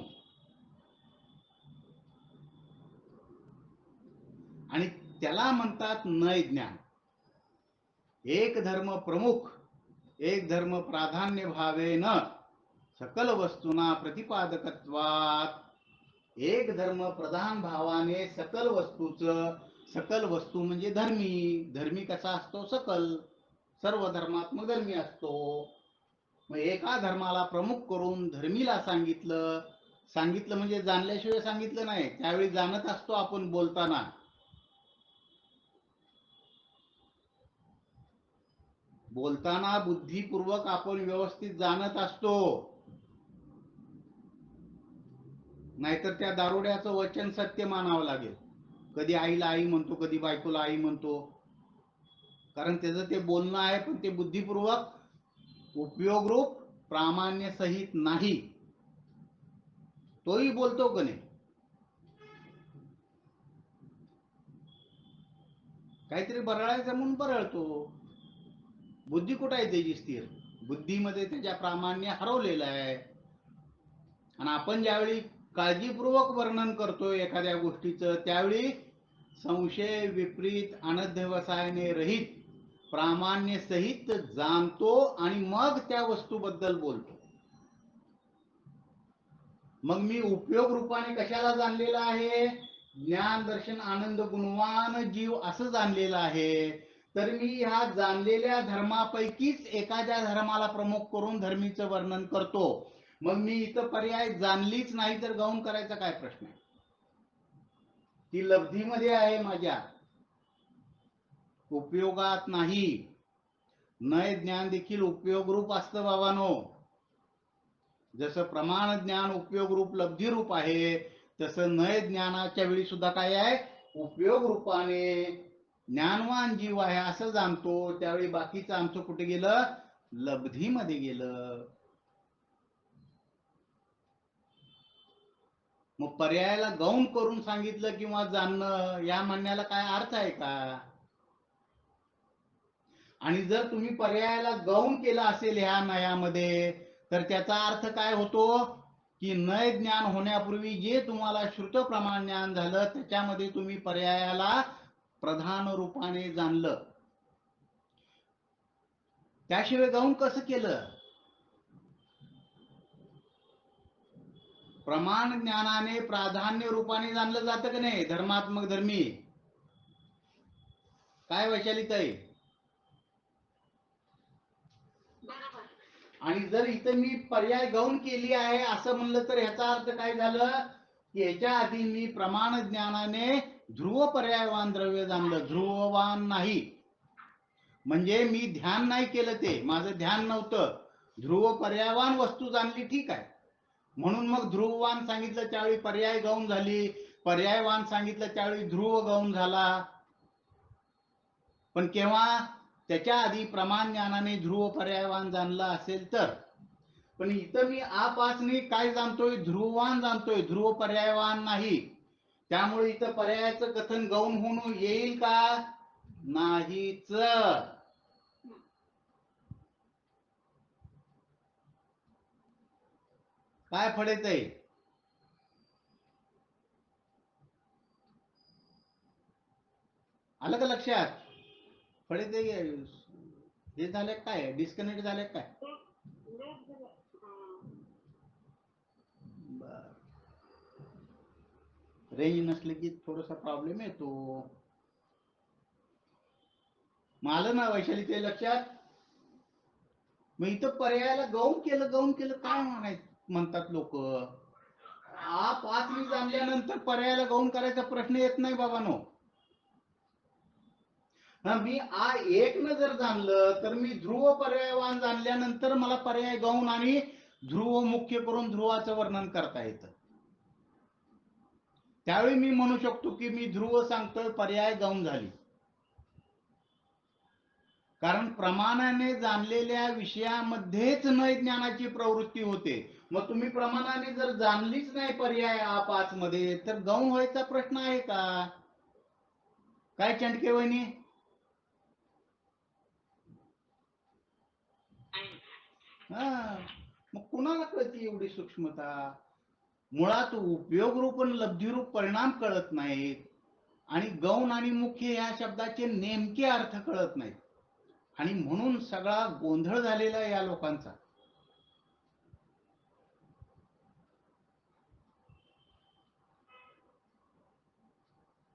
आणि त्याला म्हणतात नय ज्ञान. एक धर्म प्रमुख, एक धर्म प्राधान्य भावेन सकल वस्तूना प्रतिपादकत्वात, एक धर्म प्रधान भावाने सकल वस्तूच, सकल वस्तू म्हणजे धर्मी, धर्मी कसा असतो? सकल, सर्व धर्मात्मक धर्मी असतो. मग एका धर्माला प्रमुख करून धर्मीला सांगितलं. सांगितलं म्हणजे जाणल्याशिवाय सांगितलं नाही, त्यावेळी जाणत असतो आपण बोलताना. बोलताना बुद्धिपूर्वक आपण व्यवस्थित जाणत असतो. नाहीतर त्या दारुड्याचं वचन सत्य मानावं लागेल. कधी आईला आई म्हणतो, कधी बायकोला आई म्हणतो, कारण त्याचं ते बोलणं आहे, पण ते बुद्धिपूर्वक उपयोगरूप प्रामाण्य सहित नाही. तोही बोलतो का नाही? काहीतरी बरळायचं म्हणून बरळतो. बुद्धी कुठं आहे त्याची स्थिर? बुद्धीमध्ये त्याच्या प्रामाण्य हरवलेलं आहे. आणि आपण ज्यावेळी काळजीपूर्वक वर्णन करतोय एखाद्या गोष्टीचं, त्यावेळी संशय विपरीत अनध्यवसायाने रहित प्रामाण्य सहित जाणतो आणि मग त्या वस्तूबद्दल बोलतो. मग मी उपयोग रूपाने कशाला जाणलेला आहे? ज्ञान दर्शन आनंद गुणवान जीव असं जाणलेलं आहे. तर मी ह्या जाणलेल्या धर्मापैकीच एखाद्या धर्माला प्रमुख करून धर्मीचं वर्णन करतो. मग मी इथं पर्याय जाणलीच नाही तर गौण करायचा काय प्रश्न आहे? ती लब्धीमध्ये आहे, माझ्या उपयोगात नाही. नय ज्ञान देखील उपयोगरूप असतं बाबांनो. जसं प्रमाण ज्ञान उपयोगरूप लब्धिरूप आहे, तसं नय ज्ञानाच्या वेळी सुद्धा काय आहे? उपयोग रूपाने ज्ञानवान जीव आहे असं जाणतो. त्यावेळी बाकीचं आमचं कुठे गेलं? लब्धीमध्ये गेलं. मग पर्यायाला गौण करून सांगितलं किंवा जाणणं, या म्हणण्याला काय अर्थ आहे का? आणि जर तुम्ही पर्यायाला गौण केलं असेल ह्या नयामध्ये, तर त्याचा अर्थ काय होतो? की नय ज्ञान होण्यापूर्वी जे तुम्हाला श्रुत प्रमाण ज्ञान झालं, त्याच्यामध्ये तुम्ही पर्यायाला प्रधान रूपाने जाणलं. त्याशिवाय गौण कसं केलं? प्रमाण ज्ञानाने प्राधान्य रूपाने जाणलं जातं की नाही धर्मात्मक धर्मी? काय वैशालीताई? बरोबर. आणि जर इथं मी पर्याय गौण केली आहे असं म्हणलं तर ह्याचा अर्थ काय झालं की याच्या आधी मी प्रमाण ज्ञानाने ध्रुव पर्यायवान द्रव्य जाणलं, ध्रुववान नाही. म्हणजे मी ध्यान नाही केलं, ते माझं ध्यान नव्हतं. ध्रुव पर्यायवान वस्तू जाणली, ठीक आहे. म्हणून मग ध्रुववान सांगितलं त्यावेळी पर्याय गौण झाली, पर्यायवान सांगितलं त्यावेळी ध्रुव गौण झाला. पण केव्हा? त्याच्या आधी प्रमाण ज्ञानाने ध्रुव पर्यायवान जाणला असेल तर. पण इथं मी आपासनी काय जाणतोय? ध्रुववान जाणतोय, ध्रुव पर्यायवान नाही. त्यामुळे इथं पर्यायाचं कथन गौण होऊन येईल का? नाहीच. काय फडेत आहे? आलं का लक्षात? फडेत हे झाले काय? डिस्कनेक्ट झाले काय? रेंज नसले की थोडासा प्रॉब्लेम येतो. आलं ना वैशाली ते लक्षात? मग इथं पर्यायाला गौण केलं काय म्हणतात लोक. पाचवी जाणल्यानंतर पर्यायाला गौण करायचा प्रश्न येत नाही बाबांनो. मी आ एक न जर जाणलं तर मी ध्रुव पर्यायवान जाणल्यानंतर मला पर्याय गौण आणि ध्रुव मुख्य करून ध्रुवाचं वर्णन करता येतं. त्यावेळी मी म्हणू शकतो की मी ध्रुव सांगतोय, पर्याय गौण झाली. कारण प्रमाणाने जाणलेल्या विषयामध्येच नय ज्ञानाची प्रवृत्ती होते. मग तुम्ही प्रमाणाने जर जाणलीच नाही पर्याय पाच मध्ये तर गौण व्हायचा प्रश्न आहे का? काय चंडके वहिनी? मग कुणाला कळती एवढी सूक्ष्मता? मुळात उपयोग रूप आणि लब्धिरूप परिणाम कळत नाहीत आणि गौण आणि मुख्य या शब्दाचे नेमके अर्थ कळत नाहीत. आणि म्हणून सगळा गोंधळ झालेला या लोकांचा.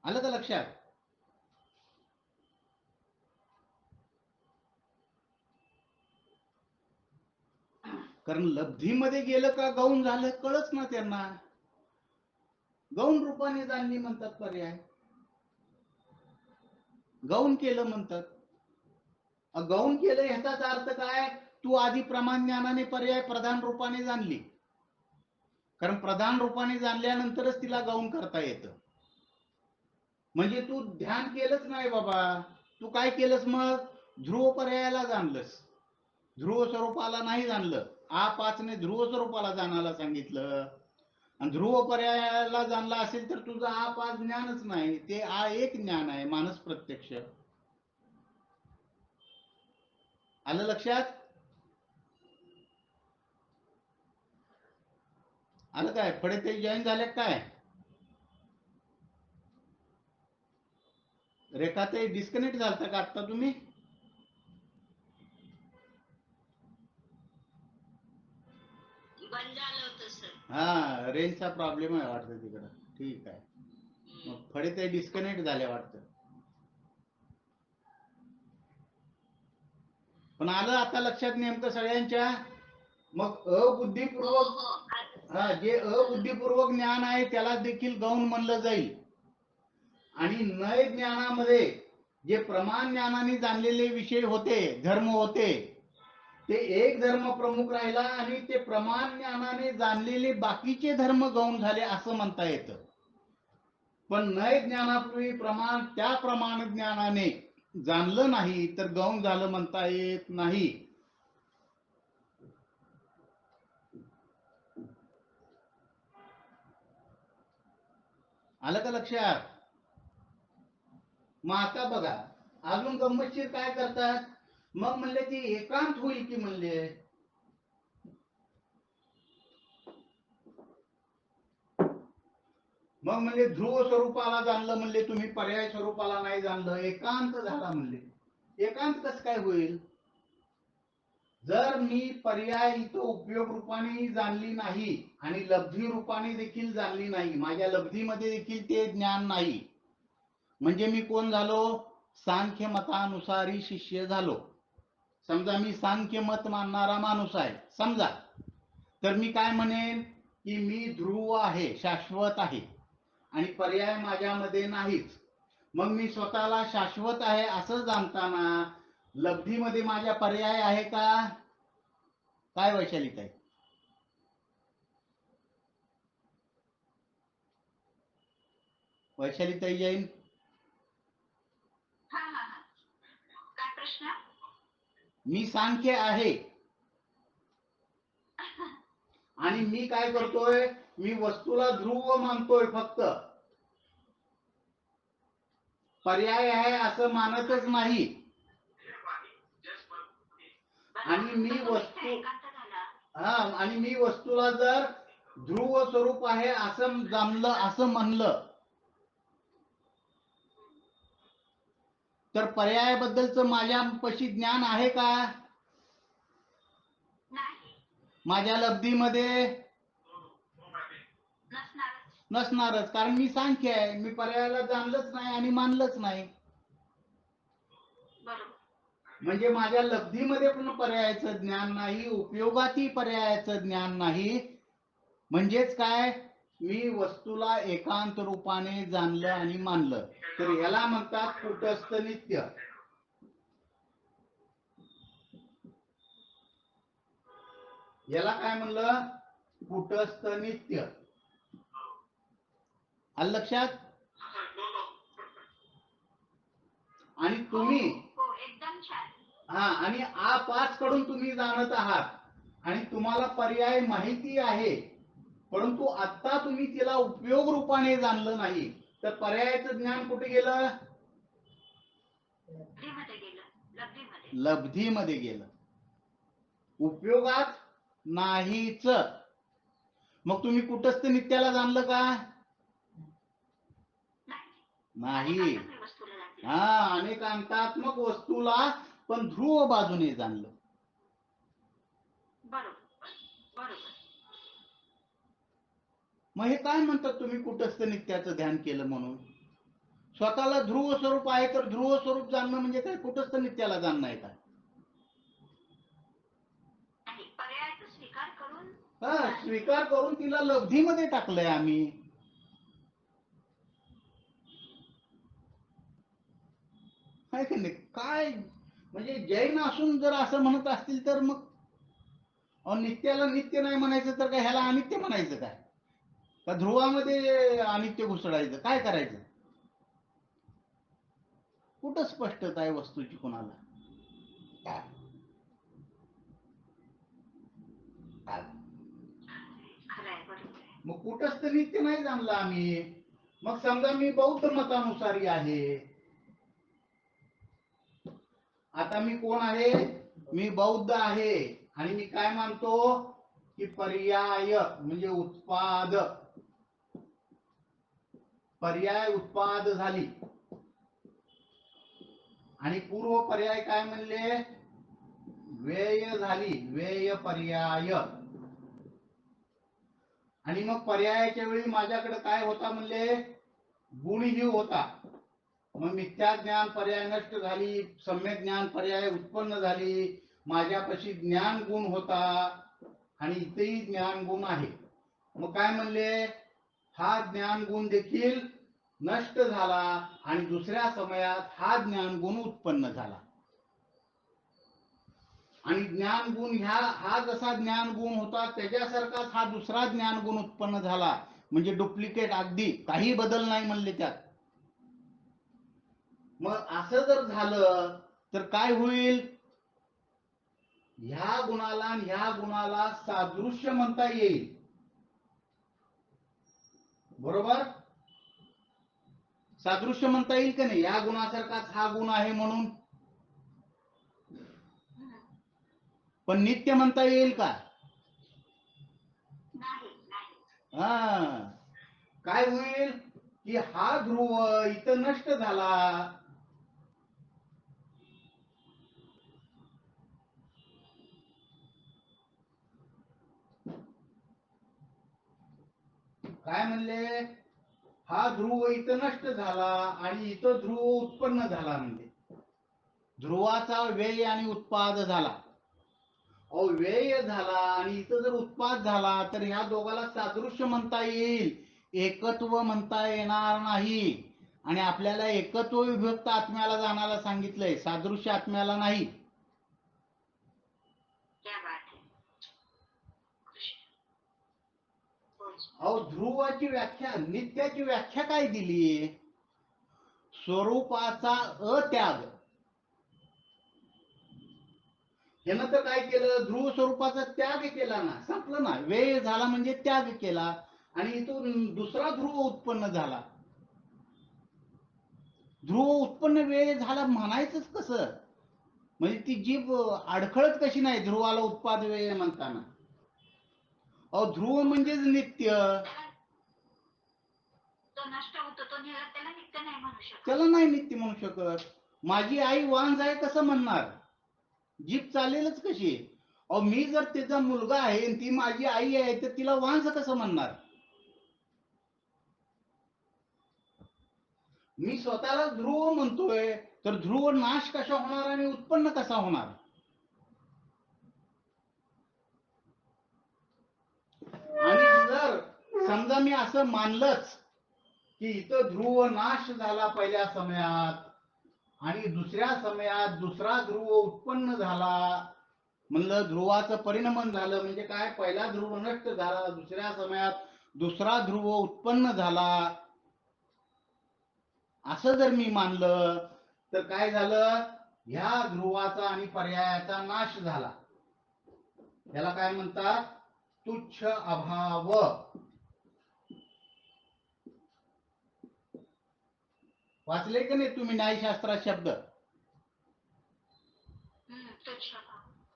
आलं का लक्षात? कारण लब्धीमध्ये गेलं का गौण झालं कळच ना त्यांना. गौण रूपाने जाणली म्हणतात पर्याय, गौण केलं म्हणतात. गौण केलं ह्याचाच अर्थ काय? तू आधी प्रमाण ज्ञानाने पर्याय प्रधान रूपाने जाणली. कारण प्रधान रूपाने जाणल्यानंतरच तिला गौण करता येतं. म्हणजे तू ध्यान केलंच नाही बाबा. तू काय केलंस मग? ध्रुव पर्यायाला जाणलंस, ध्रुव स्वरूपाला नाही जाणलं. पाचने ध्रुव स्वरूपाला जाणायला सांगितलं. आणि ध्रुव पर्यायाला जाणला असेल तर तुझं पाच ज्ञानच नाही, ते एक ज्ञान आहे, मानस प्रत्यक्ष. आलं लक्षात? आलं काय? पुढे ते जॉईन झाले काय? रेखा ते डिस्कनेक्ट झालता का आता तुम्ही? बंद झालं होतं सर. हा, रेंजचा प्रॉब्लेम आहे वाटतं तिकडं. ठीक आहे. मग फडे ते डिस्कनेक्ट झाले वाटतं. पण आलं आता लक्षात नेमकं सगळ्यांच्या? मग अबुद्धिपूर्वक, जे अबुद्धिपूर्वक ज्ञान आहे त्याला देखील गौण म्हणलं जाईल. आणि नय ज्ञानामध्ये जे प्रमाण ज्ञानाने जाणलेले विषय होते, धर्म होते, ते एक धर्म प्रमुख राहिला आणि ते प्रमाण ज्ञानाने जाणलेले बाकीचे धर्म गौण झाले असं म्हणता येतं. पण नय ज्ञानापूर्वी त्या प्रमाण ज्ञानाने जाणलं नाही तर गौण झालं म्हणता येत नाही. आलं का लक्षात? मग आता बघा अजून गंमतशीर काय करतात. मग म्हणले ती एकांत होईल की म्हणले. मग म्हणजे ध्रुव स्वरूपाला जाणलं म्हणले तुम्ही, पर्याय स्वरूपाला नाही जाणलं, एकांत झाला म्हणले. एकांत कसं काय होईल? जर मी पर्याय इथं उपयोग रूपाने जाणली नाही आणि लब्धी रूपाने देखील जाणली नाही, माझ्या लब्धीमध्ये देखील ते ज्ञान नाही, म्हणजे मी कोण झालो? सांख्य मतानुसारी शिष्य झालो. समजा मी सांख्य मत मानणारा माणूस आहे समजा, तर मी काय म्हणेन की मी ध्रुव आहे, शाश्वत आहे आणि पर्याय माझ्यामध्ये नाहीच. मग मी स्वतःला शाश्वत आहे असं जाणताना लब्धीमध्ये माझ्या पर्याय आहे का? काय वैशालीताई? वैशालीताई जैन, हा हा हा. काय प्रश्न? मी सांख्य आहे आणि मी काय करतोय, मी वस्तूला ध्रुव मानतोय, फक्त पर्याय आहे असं मानतच नाही. आणि मी वस्तू आणि मी वस्तूला जर ध्रुव स्वरूप आहे असं जमलं, असं म्हणलं, तर पर्यायाबद्दलच माझ्यापाशी ज्ञान आहे का? नाही. माझ्या लब्धीमध्ये नसणारच, कारण मी सांख्य आहे, मी पर्यायाला जाणलंच नाही आणि मानलंच नाही. म्हणजे माझ्या लब्धीमध्ये पण पर्यायाचं ज्ञान नाही, उपयोगातही पर्यायाचं ज्ञान नाही. म्हणजेच काय, मी वस्तूला एकांत रूपाने जाणलं आणि मानलं, तर याला म्हणतात कूटस्थ नित्य. याला काय म्हणलं? कूटस्थ नित्य. आलं लक्षात? आणि तुम्ही एकदम छान. हा, आणि आ5 कडून तुम्ही जाणत आहात आणि तुम्हाला पर्याय माहिती आहे, परंतु आता तुम्ही तिला उपयोग रूपाने जाणलं नाही, तर पर्यायाचं ज्ञान कुठे गेलं? लब्धीमध्ये गेलं, उपयोगात नाहीच. मग तुम्ही कुटस्थ नित्याला जाणलं का? नाही. हा, अनेकांतात्मक वस्तूला पण ध्रुव बाजूने जाणलं. मग हे काय म्हणतात तुम्ही कुटस्थ नित्याचं ध्यान केलं म्हणून? स्वतःला ध्रुव स्वरूप आहे तर ध्रुव स्वरूप जाणणं म्हणजे काय? कुटस्थ नित्याला जाणणं आहे का? स्वीकार करून तिला लब्धीमध्ये टाकलंय आम्ही. काय म्हणजे जैन असून जर असं म्हणत असतील तर मग नित्याला नित्य नाही म्हणायचं, तर काय ह्याला अनित्य म्हणायचं काय? का ध्रुवामध्ये अनित्य घुसडायचं? काय करायचं? कुठं स्पष्टता आहे वस्तूची कोणाला? मग कुटस्थ नित्य नाही जाणलं आम्ही. मग समजा मी बौद्ध मतानुसारी आहे, आता मी कोण आहे? मी बौद्ध आहे आणि मी काय मानतो की पर्याय म्हणजे उत्पाद, पर्याय उत्पाद झाली आणि पूर्व पर्याय काय म्हणले? व्यय झाली, व्यय पर्याय. आणि मग पर्यायाच्या वेळी माझ्याकडे काय होता म्हणले? गुणही होता. मग मिथ्या ज्ञान पर्याय नष्ट झाली, सम्यक ज्ञान पर्याय उत्पन्न झाली, माझ्यापाशी ज्ञान गुण होता आणि इथेही ज्ञान गुण आहे. मग काय म्हणले? हा ज्ञान गुण देखील नष्ट झाला आणि दुसऱ्या समयात हा ज्ञान गुण उत्पन्न झाला. आणि ज्ञान गुण हा जसा ज्ञान गुण होता त्याच्यासारखाच हा दुसरा ज्ञान गुण उत्पन्न झाला. म्हणजे डुप्लिकेट, अगदी काही बदल नाही म्हणले त्यात. मग असं जर झालं तर काय होईल? ह्या गुणाला आणि ह्या गुणाला सादृश्य म्हणता येईल, बरोबर? सादृश्य म्हणता येईल का नाही? या गुणासारखाच हा गुण आहे म्हणून. पण नित्य म्हणता येईल का? हा, काय होईल की हा ध्रुव इथं नष्ट झाला, काय म्हणले? हा ध्रुव इथं नष्ट झाला आणि इथं ध्रुव उत्पन्न झाला. म्हणजे ध्रुवाचा व्यय आणि उत्पाद झाला. अहो व्यय झाला आणि इथं जर उत्पाद झाला तर ह्या दोघाला सादृश्य म्हणता येईल, एकत्व म्हणता येणार नाही. आणि आपल्याला एकत्व विभक्त आत्म्याला जाणायला सांगितलंय, सादृश्य आत्म्याला नाही. क्या बात है. अहो ध्रुवाची व्याख्या, नित्याची व्याख्या काय दिली? स्वरूपाचा अत्याग. यानं तर काय केलं, ध्रुव स्वरूपाचा त्याग केला ना, संपलं ना. व्यय झाला म्हणजे त्याग केला आणि इथून दुसरा ध्रुव उत्पन्न झाला. ध्रुव उत्पन्न व्यय झाला म्हणायचंच कसं? म्हणजे ती जीभ अडखळत कशी नाही ध्रुवाला उत्पाद व्यय म्हणताना? अहो ध्रुव म्हणजेच नित्य. तो नष्ट होतो, तो त्याला नित्य नाही म्हणू शकत. त्याला नाही नित्य म्हणू शकत. माझी आई वांज आहे कसं म्हणणार? जीभ चालेलच कशी? अहो मी जर तिचा मुलगा आहे आणि ती माझी आई आहे तर तिला वांज कसं म्हणणार? मी स्वतःला ध्रुव म्हणतोय तर ध्रुव नाश कसा होणार आणि उत्पन्न कसा होणार? आणि जर समजा मी असं मानलंच की इथं ध्रुव नाश झाला पहिल्या समयात आणि दुसऱ्या समयात दुसरा ध्रुव उत्पन्न झाला, म्हणलं ध्रुवाचं परिणमन झालं म्हणजे काय, पहिला ध्रुव नष्ट झाला, दुसऱ्या समयात दुसरा ध्रुव उत्पन्न झाला, असं जर मी मानलं तर काय झालं, ह्या ध्रुवाचा आणि पर्यायाचा नाश झाला. याला काय म्हणतात, तुच्छ अभाव. वाचले का नाही तुम्ही न्यायशास्त्रात शब्द?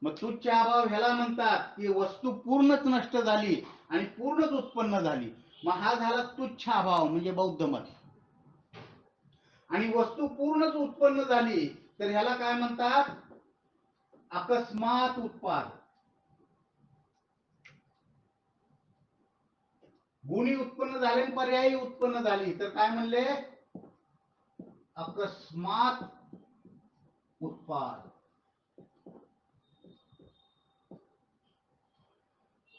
मग तुच्छ अभाव ह्याला म्हणतात की वस्तू पूर्णच नष्ट झाली आणि पूर्णच उत्पन्न झाली. मग हा झाला तुच्छ अभाव म्हणजे बौद्ध मत. आणि वस्तू पूर्णच उत्पन्न झाली तर ह्याला काय म्हणतात, अकस्मात उत्पाद. गुणी उत्पन्न झाले आणि पर्यायी उत्पन्न झाली तर काय म्हणले, अकस्मात उत्पाद.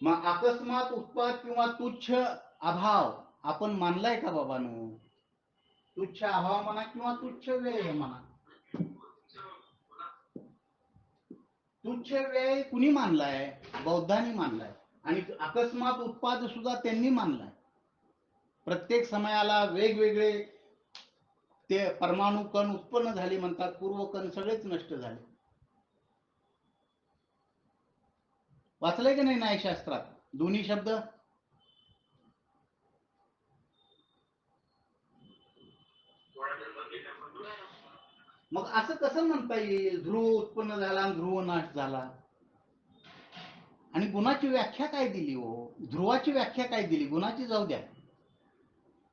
मग अकस्मात उत्पाद किंवा तुच्छ अभाव आपण मानलाय का बाबांनो? तुच्छ अभाव म्हणा किंवा तुच्छ व्यय म्हणा. तुच्छ व्यय कुणी मानलाय? बौद्धांनी मानलाय. आणि अकस्मात उत्पाद सुद्धा त्यांनी मानलाय. प्रत्येक समयाला वेगवेगळे ते परमाणु कण उत्पन्न झाले म्हणतात, पूर्व कण सगळेच नष्ट झाले. वाचलंय की नाही न्यायशास्त्रात दोन्ही शब्द? मग असं कसं म्हणता येईल ध्रुव उत्पन्न झाला आणि ध्रुव नाश झाला? आणि गुणाची व्याख्या काय दिली हो? ध्रुवाची व्याख्या काय दिली? गुणाची जाऊ द्या,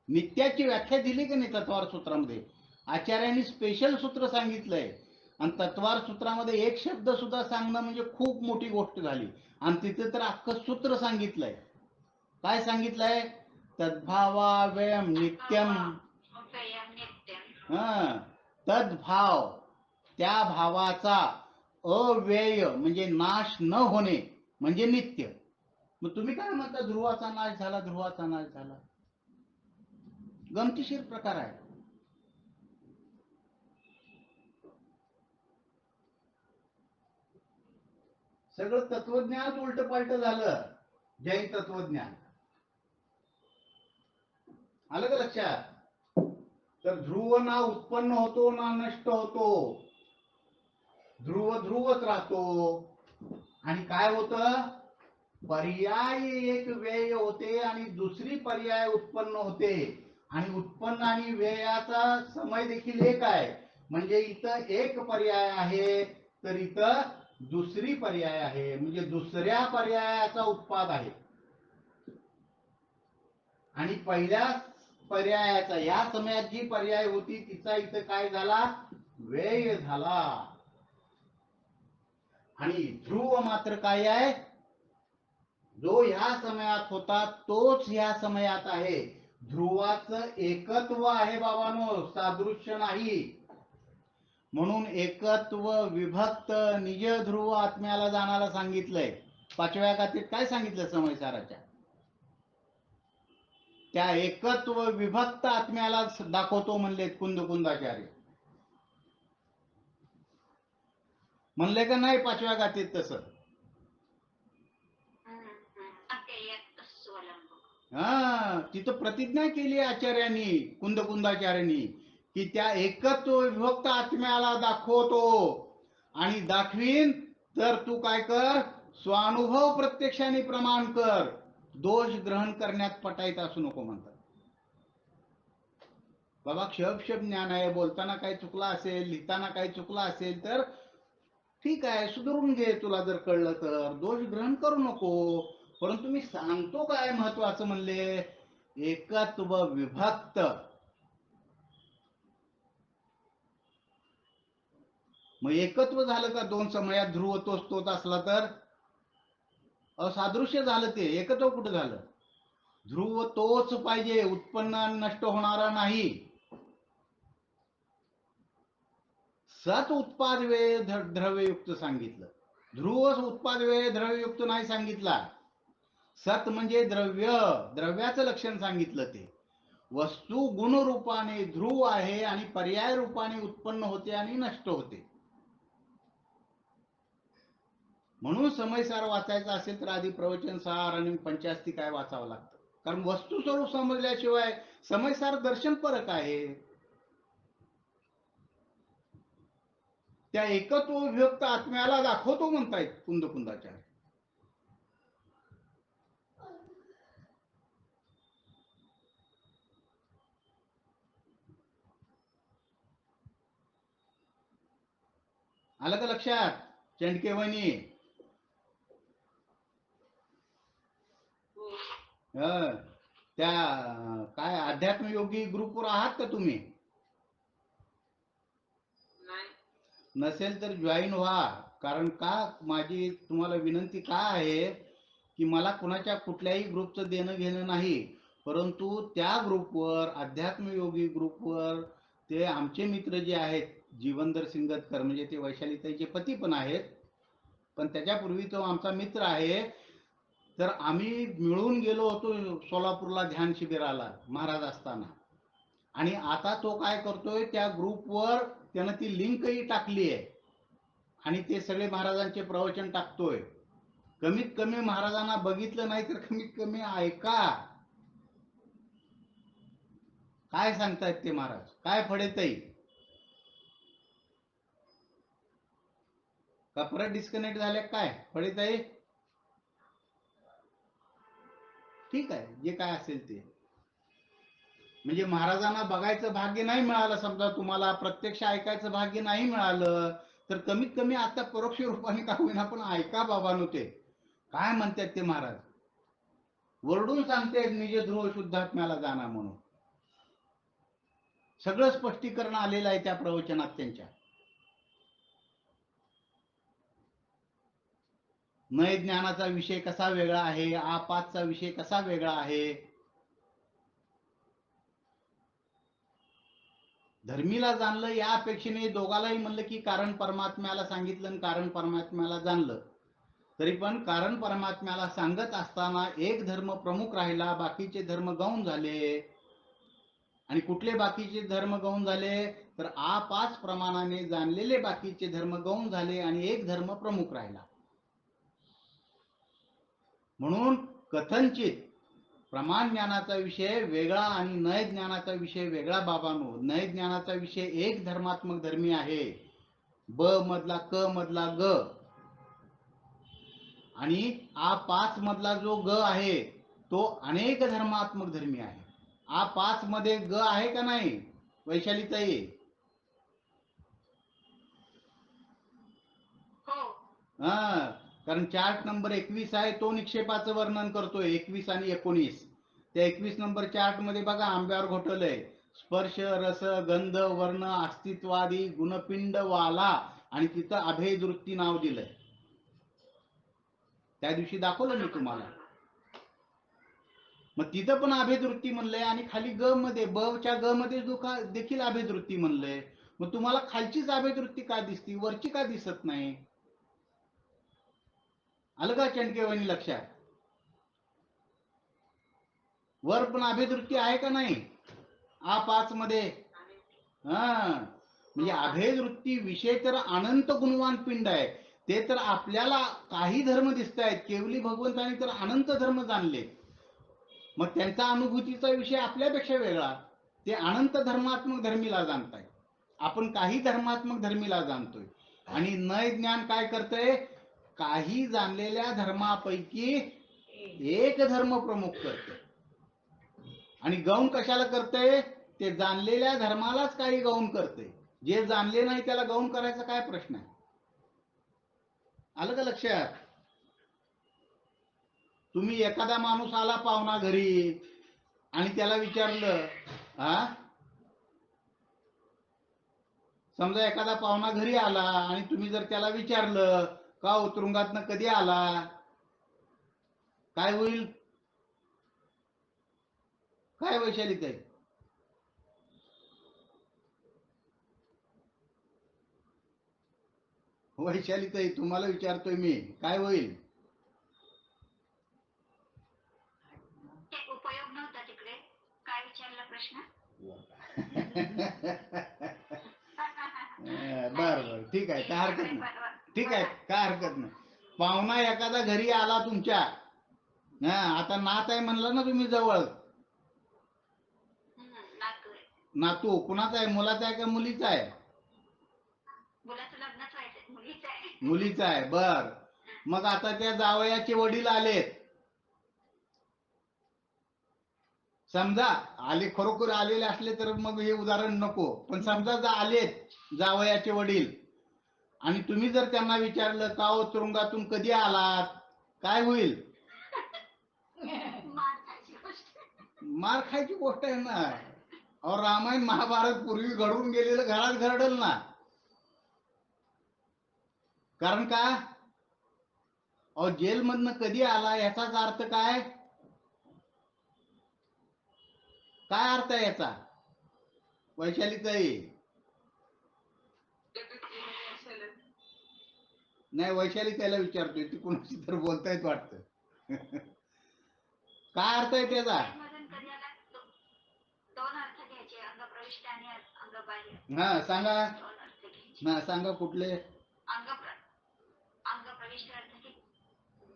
नित्याची व्याख्या दिली की नाही तत्वार सूत्रामध्ये? आचार्यांनी स्पेशल सूत्र सांगितलंय आणि तत्वार सूत्रामध्ये एक शब्द सुद्धा सांगणं म्हणजे खूप मोठी गोष्ट झाली. आणि तिथे तर अख्खं सूत्र सांगितलंय. काय सांगितलंय? तद्भावाव्ययम नित्यम. तद्भाव, त्या भावाचा अव्यय म्हणजे नाश न होणे म्हणजे नित्य. मग तुम्ही काय म्हणता ध्रुवाचा नाश झाला, ध्रुवाचा नाश झाला? गमतीशीर प्रकार आहे. सगळं तत्वज्ञान उलट पालट झालं. जैन तत्वज्ञान आलं का लक्षात? तर ध्रुव ना उत्पन्न होतो ना नष्ट होतो, ध्रुव ध्रुवच राहतो. आणि काय होतं, पर्याय एक व्यय होते आणि दुसरी पर्याय उत्पन्न होते. आणि उत्पन्न आणि व्ययाचा समय देखील एक आहे. म्हणजे इथं एक पर्याय आहे तर इथं दुसरी पर्याय आहे, म्हणजे दुसऱ्या पर्यायाचा उत्पाद आहे. आणि पहिल्या पर्यायाचा या समयात जी पर्याय होती तिचा इथं काय झाला, व्यय झाला. आणि ध्रुव मात्र काय आहे, जो ह्या समयात होता तोच ह्या समयात आहे. ध्रुवाचं एकत्व आहे बाबांनो, सादृश्य नाही. म्हणून एकत्व विभक्त निज ध्रुव आत्म्याला जाणारा सांगितलंय. 5व्या गाथेत काय सांगितलं समयसाराच्या? त्या एकत्व विभक्त आत्म्याला दाखवतो म्हणले कुंदकुंदाचार्य. म्हणले का नाही 5व्या गाथेत तसं? हा, तिथं प्रतिज्ञा केली आचार्यांनी, कुंदकुंदाचार्यांनी, की त्या एकत्व विभक्त आत्म्याला दाखवतो आणि दाखवीन तर तू काय कर, स्वानुभव प्रत्यक्षाने प्रमाण कर, दोष ग्रहण करण्यात पटायत असू नको म्हणतात. बाबा क्षप ज्ञान आहे, बोलताना काही चुकला असेल, लिहिताना काही चुकला असेल तर ठीक आहे, सुधारून घे, तुला जर कळलं तर, दोष ग्रहण करू नको. परंतु मी सांगतो काय महत्वाचं म्हणले, एकत्व विभक्त. मग एकत्व झालं का दोन समयात ध्रुव तोच असला तर? असादृश्य झालं ते, एकत्व कुठं झालं? ध्रुव तोच पाहिजे, उत्पन्न नष्ट होणारा नाही. सत उत्पाद वेळ द्रव्ययुक्त सांगितलं, ध्रुव उत्पाद वेळ द्रव्ययुक्त नाही सांगितला. सत म्हणजे द्रव्य, द्रव्याचं लक्षण सांगितलं. ते वस्तू गुण रूपाने ध्रुव आहे आणि पर्याय रूपाने उत्पन्न होते आणि नष्ट होते. म्हणून समयसार वाचायचा असेल तर आधी प्रवचन सार आणि पंचास्ती काय वाचावं लागतं, कारण वस्तू स्वरूप समजल्याशिवाय समयसार दर्शन परक आहे. त्या एकत्व विभक्त आत्म्याला दाखवतो म्हणतायत कुंदकुंदाचार्य. आलं का लक्षात चंडके वहिनी? त्या काय अध्यात्मयोगी ग्रुपवर आहात का तुम्ही? नसेल तर जॉईन व्हा. कारण का माझी तुम्हाला विनंती का आहे की मला कुणाच्या कुठल्याही ग्रुपचं देणं घेणं नाही, परंतु त्या ग्रुपवर, अध्यात्मयोगी ग्रुपवर, ते आमचे मित्र जे आहेत जीवनधर सिंगतकर, म्हणजे ते वैशालीताईचे पती पण आहेत, पण त्याच्यापूर्वी तो आमचा मित्र आहे. तर आम्ही मिळून गेलो होतो सोलापूरला ध्यान शिबिराला महाराज असताना, आणि आता तो काय करतोय, त्या ग्रुपवर त्यानं ती लिंकही टाकली आहे आणि ते सगळे महाराजांचे प्रवचन टाकतोय. कमीत कमी महाराजांना बघितलं नाही तर कमीत कमी ऐका काय सांगतायत ते महाराज. काय फडेताई का परत डिस्कनेक्ट झाले काय फडेताई? ठीक आहे, जे काय असेल ते. म्हणजे महाराजांना बघायचं भाग्य नाही मिळालं, समजा तुम्हाला प्रत्यक्ष ऐकायचं भाग्य नाही मिळालं, तर कमीत कमी आता परोक्ष रूपाने का होईना पण ऐका बाबांनो ते काय म्हणतात ते महाराज. वरडून सांगतायत निज ध्रुव शुद्धात्म्याला जाणा म्हणून. सगळं स्पष्टीकरण आलेलं आहे त्या प्रवचनात त्यांच्या. नय ज्ञानाचा विषय कसा वेगळा आहे, आपातचा विषय कसा वेगळा आहे. धर्मीला जाणलं या अपेक्षेने दोघालाही म्हणलं की कारण परमात्म्याला सांगितलं आणि कारण परमात्म्याला जाणलं, तरी पण कारण परमात्म्याला सांगत असताना एक धर्म प्रमुख राहिला, बाकीचे धर्म गौण झाले. आणि कुठले बाकीचे धर्म गौण झाले तर आपाच प्रमाणाने जाणलेले बाकीचे धर्म गौण झाले आणि एक धर्म प्रमुख राहिला. म्हणून कथनचित प्रमाण ज्ञानाचा विषय वेगळा आणि नय ज्ञानाचा विषय वेगळा. बाबांनो, नय ज्ञानाचा विषय एक धर्मात्मक धर्मी आहे, ब मधला क मधला ग, आणि आ पाच मधला जो ग आहे तो अनेक धर्मात्मक धर्मी आहे. आ पाच मध्ये ग आहे का नाही वैशालीताई? हा, कारण चार्ट नंबर 21 आहे तो निक्षेपाचं वर्णन करतोय, 21 आणि 19. त्या 21 नंबर चार्ट मध्ये बघा आंब्यावर घोटलंय स्पर्श रस गंध वर्ण अस्तित्वादी गुणपिंड वाला, आणि तिथं अभेदवृत्ती नाव दिलंय. त्या दिवशी दाखवलं मी तुम्हाला. मग तिथं पण अभेदवृत्ती म्हणलंय आणि खाली ग मध्ये ब च्या ग मध्ये देखील अभेदवृत्ती म्हणलंय. मग तुम्हाला खालचीच अभेद वृत्ती का दिसती, वरची का दिसत नाही? आलं का चंडकेवाणी लक्षात? वर पण अभेद वृत्ती आहे का नाही A5 मध्ये? हा, म्हणजे अभेद वृत्ती विषय तर अनंत गुणवान पिंड आहे. ते तर आपल्याला काही धर्म दिसत आहेत, केवली भगवंतांनी तर अनंत धर्म जाणले. मग त्यांचा अनुभूतीचा विषय आपल्यापेक्षा वेगळा. ते अनंत धर्मात्मक धर्मीला जाणताय, आपण काही धर्मात्मक धर्मीला जाणतोय. आणि नय ज्ञान काय करतंय? काही जाणलेल्या धर्मापैकी एक धर्म प्रमुख करते. आणि गौण कशाला करतंय? ते जाणलेल्या धर्मालाच काही गौण करते. जे जाणले नाही त्याला गौण करायचा काय प्रश्न आहे? आलं का लक्षात? तुम्ही एखादा माणूस आला पाहुणा घरी आणि त्याला विचारलं, हा, समजा एखादा पाहुणा घरी आला आणि तुम्ही जर त्याला विचारलं का तुरुंगातनं कधी आला, काय होईल? काय वैशाली ताई? वैशाली ताई तुम्हाला विचारतोय मी, काय होईल? उपयोग नव्हता तिकडे. काय विचारला प्रश्न? बर बर, ठीक आहे, काय हरकत नाही. ठीक आहे, काय हरकत नाही. पाहुणा एखादा घरी आला तुमच्या, हा, आता नात आहे म्हणलं ना तुम्ही जवळ, नातू कुणाचा आहे? मुलाचा आहे का मुलीचा आहे? मुलाचं लग्नच व्हायचंय, मुलीचं आहे. मुलीचा आहे. बर, मग आता त्या जावयाचे वडील आलेत, समजा आले, खरोखर आलेले असले तर मग हे उदाहरण नको, पण समजा आलेत जावयाचे वडील आणि तुम्ही जर त्यांना विचारलं का हो तुरुंगातून कधी आलात, काय होईल? मार खायची गोष्ट आहे ना. और रामायण महाभारत पूर्वी घडून गेलेलं घरात घडल ना. कारण का? और जेल मधनं कधी आला याचाच अर्थ काय? काय अर्थ आहे याचा वैशाली ताई? नाही, वैशाली ताईला विचारतोय, ती कुणाशी तर बोलतायत वाटतं. काय अर्थ आहे त्याचा? दोन अर्थ घ्यायचे, अंगप्रविष्ट आणि अंगबाह्य. हा सांगा, दोन अर्थ घ्यायचे. हा सांगा कुठले? अंगप्रविष्ट अर्थ की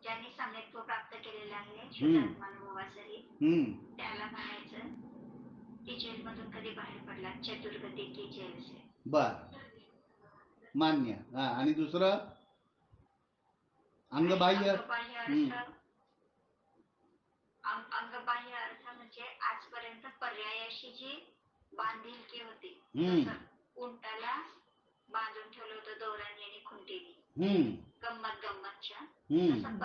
ज्यांनी सम्यक्त्व प्राप्त केलेलं आहे शुद्धात्मानुभवासहित, त्याला म्हणायचं की जेलमधून कधी बाहेर पडला, चतुर्गती की जेल से. बर, मान्य. हा, आणि दुसरं अंगबाह्य? अंगबाह्य अर्थ म्हणजे आजपर्यंत पर्यायाशी जी बांधिलकी होती, उंटाला बांधून ठेवलं होतं दोऱ्याने आणि खुंटीने, गंमतच्या, तसं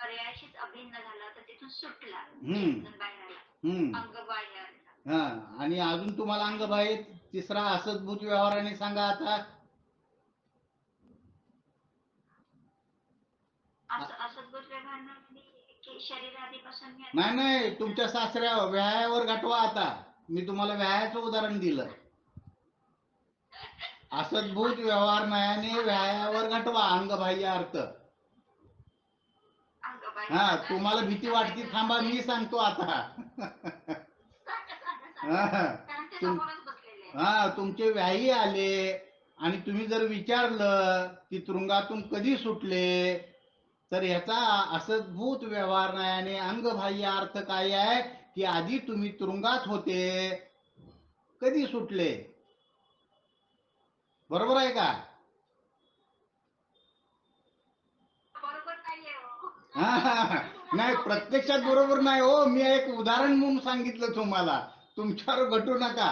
पर्यायाशीच अभिन्न झाला होता, तिथून सुटला, बाहेर आला. अंगबाह्य अर्थ. हा, आणि अजून तुम्हाला अंगबाह्य तिसरा असद्भूत व्यवहाराने सांगा आता. असद्भूत व्यवहार की शरीर आधीपासून नाही, तुमच्या सासऱ्या व्यायावर घटवा. आता मी तुम्हाला व्यायाचं उदाहरण दिलं. असद्भूत व्यवहार नयाने व्यायावर घटवा, अंगबाह्य अर्थ. हा, तुम्हाला भीती वाटती, थांबा मी सांगतो आता. हा, तुमचे व्याही आले आणि तुम्ही जर विचारलं की तुरुंगातून कधी सुटले, तर ह्याचा असद्भूत व्यवहार नयाने अंगबाह्य अर्थ काय आहे की आधी तुम्ही तुरुंगात होते, कधी सुटले. बरोबर आहे का? नाही, प्रत्यक्षात बरोबर नाही हो, मी एक उदाहरण म्हणून सांगितलं तुम्हाला, तुमच्यावर घटू नका.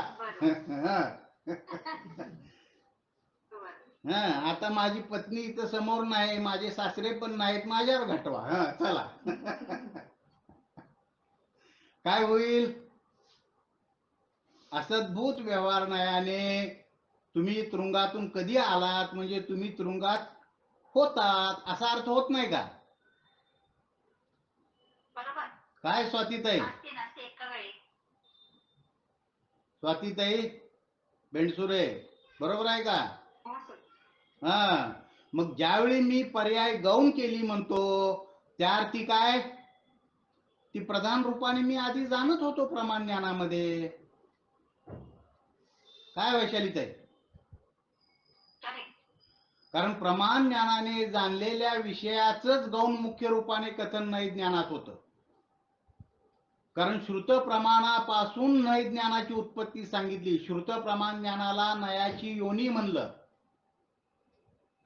हा, आता माझी पत्नी इथं समोर नाही, माझे सासरे पण नाहीत, माझ्यावर घटवा. हा, चला. काय होईल? असद्भूत व्यवहार नयाने तुम्ही तुरुंगातून कधी आलात म्हणजे तुम्ही तुरुंगात होतात असा अर्थ होत नाही का? बरोबर. काय स्वातीताई? स्वातीताई बेंडसुरे, बरोबर आहे का? हो सर. हा, मग ज्यावेळी मी पर्याय गौण केली म्हणतो त्या अर्थी काय, ती प्रधान रूपाने मी आधी जाणत होतो प्रमाण ज्ञानामध्ये. काय वैशालीच आहे? करेक्ट. कारण प्रमाण ज्ञानाने जाणलेल्या विषयाचंच गौण मुख्य रूपाने कथन नय ज्ञानात होतं. कारण श्रुत प्रमाणापासून नय ज्ञानाची उत्पत्ती सांगितली. श्रुत प्रमाण ज्ञानाला नयाची योनी म्हणलं.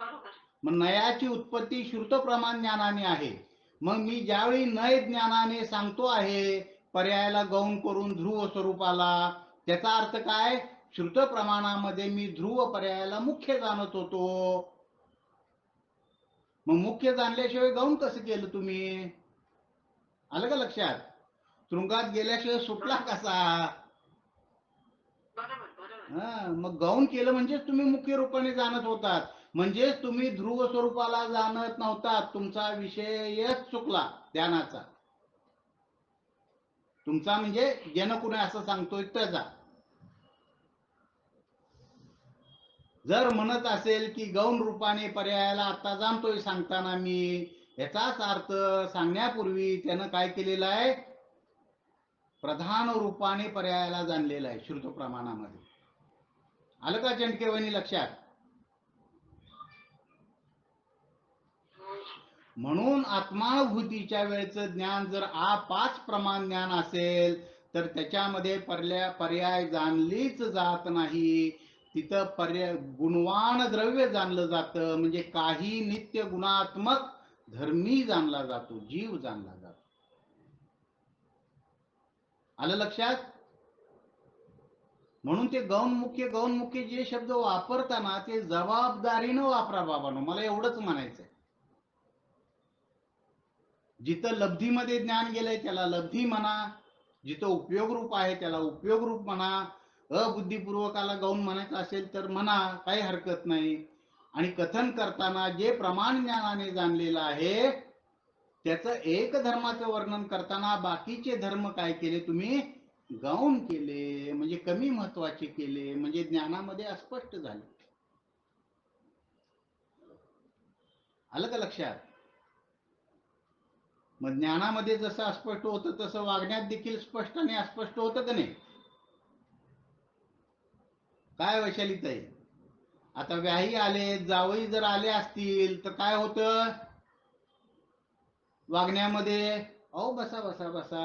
बरोबर. मग नयाची उत्पत्ती श्रुत प्रमाण ज्ञानाने आहे. मग मी ज्यावेळी नय ज्ञानाने सांगतो आहे पर्यायाला गौण करून ध्रुव स्वरूपाला, त्याचा अर्थ काय, श्रुत प्रमाणामध्ये मी ध्रुव पर्यायाला मुख्य जाणत होतो. मग मुख्य जाणल्याशिवाय गौण कसं केलं तुम्ही? आलं का लक्षात? तुरुंगात गेल्याशिवाय सुटला कसा? बरोबर. बरोबर. हा, मग गौण केलं म्हणजेच तुम्ही मुख्य रूपाने जाणत होतात. म्हणजेच तुम्ही ध्रुव स्वरूपाला जाणत नव्हतात. तुमचा विषयच चुकला ध्यानाचा. तुमचा म्हणजे ज्यानं कुणी असं सांगतोय त्याचा. जर म्हणत असेल की गौण रूपाने पर्यायाला आता जाणतोय सांगताना मी, याचाच अर्थ सांगण्यापूर्वी त्यानं काय केलेलं आहे, प्रधान रूपाने पर्यायाला जाणलेलं आहे श्रुत प्रमाणामध्ये. आलं का चंडकेवणी लक्षात? म्हणून आत्मानुभूतीच्या वेळेचं ज्ञान जर पाच प्रमाण ज्ञान असेल तर त्याच्यामध्ये पर्याय जाणलीच जात नाही. तिथं गुणवान द्रव्य जाणलं जातं. म्हणजे काही नित्य गुणात्मक धर्मी जाणला जातो, जीव जाणला जातो. आलं लक्षात? म्हणून ते गौण मुख्य जे शब्द वापरताना ते जबाबदारीनं वापरा बाबांनो, मला एवढंच म्हणायचंय. जिथं लब्धीमध्ये ज्ञान गेलंय त्याला लब्धी म्हणा, जिथं उपयोग रूप आहे त्याला उपयोग रूप म्हणा. अबुद्धिपूर्वकाला गौण म्हणायचं असेल तर म्हणा, काही हरकत नाही. आणि कथन करताना जे प्रमाण ज्ञानाने जाणलेलं आहे त्याचं एक धर्माचं वर्णन करताना बाकीचे धर्म काय केले तुम्ही, गौण केले, म्हणजे कमी महत्वाचे केले, म्हणजे ज्ञानामध्ये अस्पष्ट झाले. आलं का लक्षात? मग ज्ञानामध्ये जसं अस्पष्ट होतं तसं वागण्यात देखील स्पष्ट आणि अस्पष्ट होतं का नाही? काय वैशालीताई? आता व्याही आले, जावई जर आले असतील तर काय होतं वागण्यामध्ये? अहो बसा बसा बसा,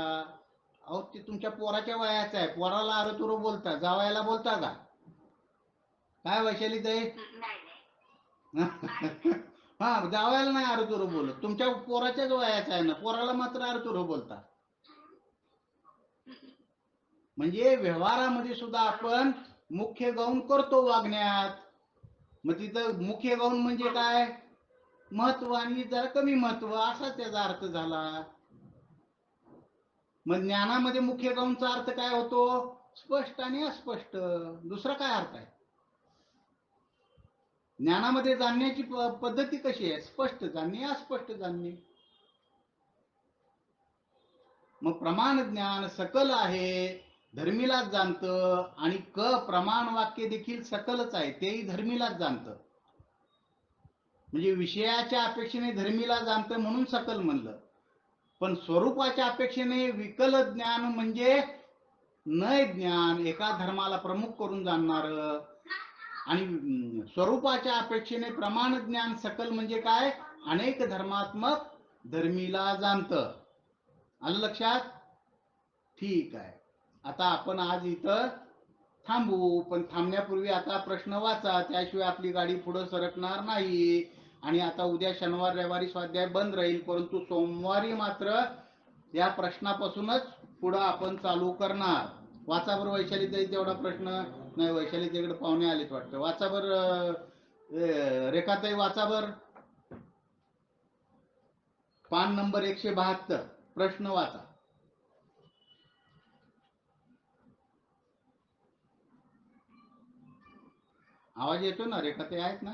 अहो ते तुमच्या पोराच्या वयाचं आहे, पोराला अरतुर बोलता, जावयाला बोलता का? काय वैशालीताई? हा, जावयाला नाही अरतुर बोलत, तुमच्या पोराच्याच वयाचं आहे ना, पोराला मात्र अरतुर बोलता. म्हणजे व्यवहारामध्ये सुद्धा आपण मुख्य गौण करतो वागण्यात. मग तिथं मुख्य गौण म्हणजे काय, महत्व आणि जरा कमी महत्व असा त्याचा अर्थ झाला. मग ज्ञानामध्ये मुख्य गौणचा अर्थ काय होतो, स्पष्ट आणि अस्पष्ट, दुसरा काय अर्थ आहे? ज्ञानामध्ये जाणण्याची पद्धती कशी आहे, स्पष्ट जाणणे, अस्पष्ट जाणणे. मग प्रमाण ज्ञान सकल आहे, धर्मीलाच जाणतं, आणि प्रमाण वाक्य देखील सकलच आहे, तेही धर्मीलाच जाणतं. म्हणजे विषयाच्या अपेक्षेने धर्मीला जाणतं म्हणून सकल म्हणलं. पण स्वरूपाच्या अपेक्षेने विकल ज्ञान म्हणजे नय ज्ञान, एका धर्माला प्रमुख करून जाणणार. आणि स्वरूपाच्या अपेक्षेने प्रमाण ज्ञान सकल म्हणजे काय, अनेक धर्मात्मक धर्मीला जाणतं. आलं लक्षात? ठीक आहे. आता आपण आज इथं थांबू, पण थांबण्यापूर्वी आता प्रश्न वाचा, त्याशिवाय आपली गाडी पुढे सरकणार नाही. आणि आता उद्या शनिवार रविवारी स्वाध्याय बंद राहील, परंतु सोमवारी मात्र या प्रश्नापासूनच पुढे आपण चालू करणार. वाचा बरं वैशाली ताई तेवढा प्रश्न. नाही, वैशाली ताईकडे पाहुणे आलेत वाटतं. वाचा बरं रेखाताई, वाचा बरं पान नंबर 172, प्रश्न वाचा. आवाज येतो ना? रेखाताई आहेत ना?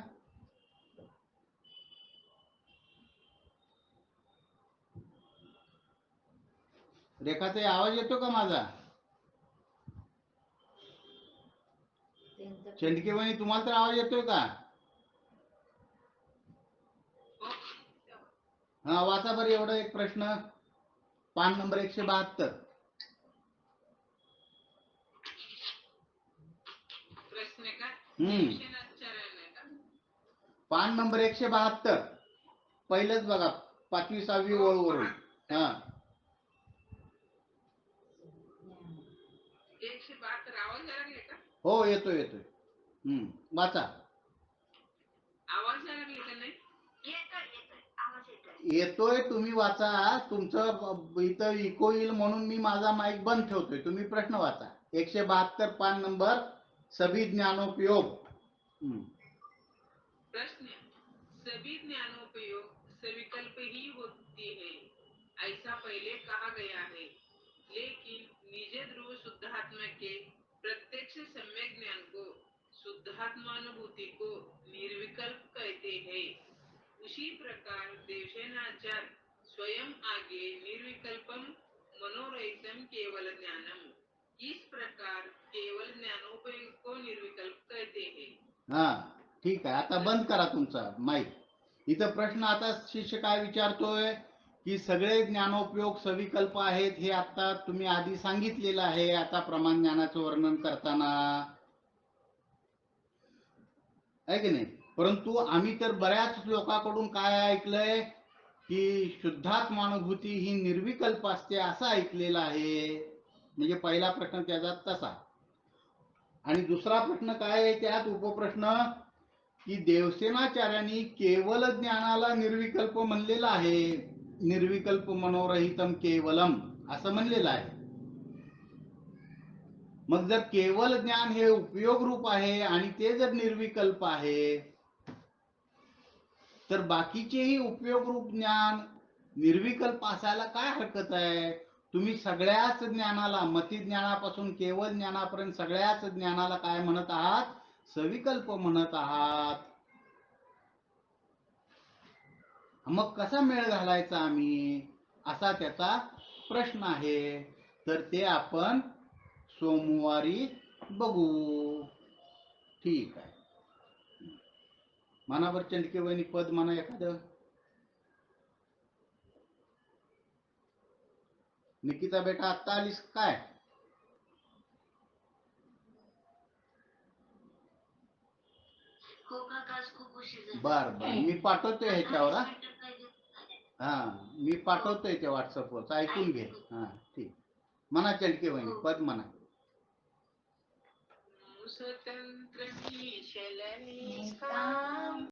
रेखाताई आवाज येतो का माझा? चंदकेबाई तुम्हाला तर आवाज येतोय का? हा वाचा बरं एवढा एक प्रश्न, पान नंबर 172. प्रश्न का हम्म. देवसेनाचार्याने का? पान नंबर 172 पहिलंच बघा, 5वी-6वी ओळवरून. हा 172 आवाज यायला लागले का? हो येतोय येतोय. वाचा. आवाज यायला लागले का नाही? येतोय आवाज येतोय. येतोय, तुम्ही वाचा. तुमचं इथं इको येईल म्हणून मी माझा माईक बंद ठेवतोय, तुम्ही प्रश्न वाचा. 172 पान नंबर, सभी ज्ञानोपयोग. प्रश्न, सभी ज्ञानोपयोग सविकल्प ही होती है, ऐसा पहले कहा गया है, लेकिन निज ध्रुव शुद्धात्मा के प्रत्यक्ष सम्यक ज्ञान को, शुद्धात्मानुभूति को निर्विकल्प कहते हैं। उसी प्रकार देवसेनाचार्य स्वयं आगे निर्विकल्पम मनोरहितम केवल ज्ञानम, इस प्रकार केवल ज्ञानोपयोग को निर्विकल्प कहते हैं। हा ठीक आहे, आता बंद करा तुमचा माईक. इथं प्रश्न आता शिष्य काय विचारतोय की सगळे ज्ञानोपयोग सविकल्प आहेत, हे आता तुम्ही आधी सांगितलेलं आहे. आता प्रमाण ज्ञानाचं वर्णन करताना आहे की नाही, परंतु आम्ही तर बऱ्याच लोकांकडून काय ऐकलंय की शुद्धात्मानुभूती ही निर्विकल्प असते असं ऐकलेलं आहे. म्हणजे पहिला प्रश्न त्याचा तसा. आणि दुसरा प्रश्न काय आहे त्यात उपप्रश्न, की देवसेनाचार्यांनी केवल ज्ञानाला निर्विकल्प म्हणलेलं आहे. निर्विकल्प मनोरहितम केवलम असं म्हणलेलं आहे. मग जर केवल ज्ञान हे उपयोग रूप आहे आणि ते जर निर्विकल्प आहे, तर बाकीचेही उपयोग रूप ज्ञान निर्विकल्प असायला काय हरकत आहे? तुम्ही सगळ्याच ज्ञानाला, मती ज्ञानापासून केवळ ज्ञानापर्यंत सगळ्याच ज्ञानाला काय म्हणत आहात? सविकल्प म्हणत आहात. मग कसा मेळ घालायचा आम्ही, असा त्याचा प्रश्न आहे. तर ते आपण सोमवारी बघू. ठीक आहे. म्हणा बरं चंदकेबाईंनी पद म्हणा एखादं. निकिता बेटा आत्ता आलीस काय? हो काका, आज खूप उशीर झाला. बर बर, मी पाठवतोय ह्याच्यावर. हा मी पाठवतोय त्या व्हॉट्सअपवर, ऐकून घे. हा ठीक. म्हणा चंदकेबाईंनी पद म्हणा. स्वतंत्र निश्चल निष्काम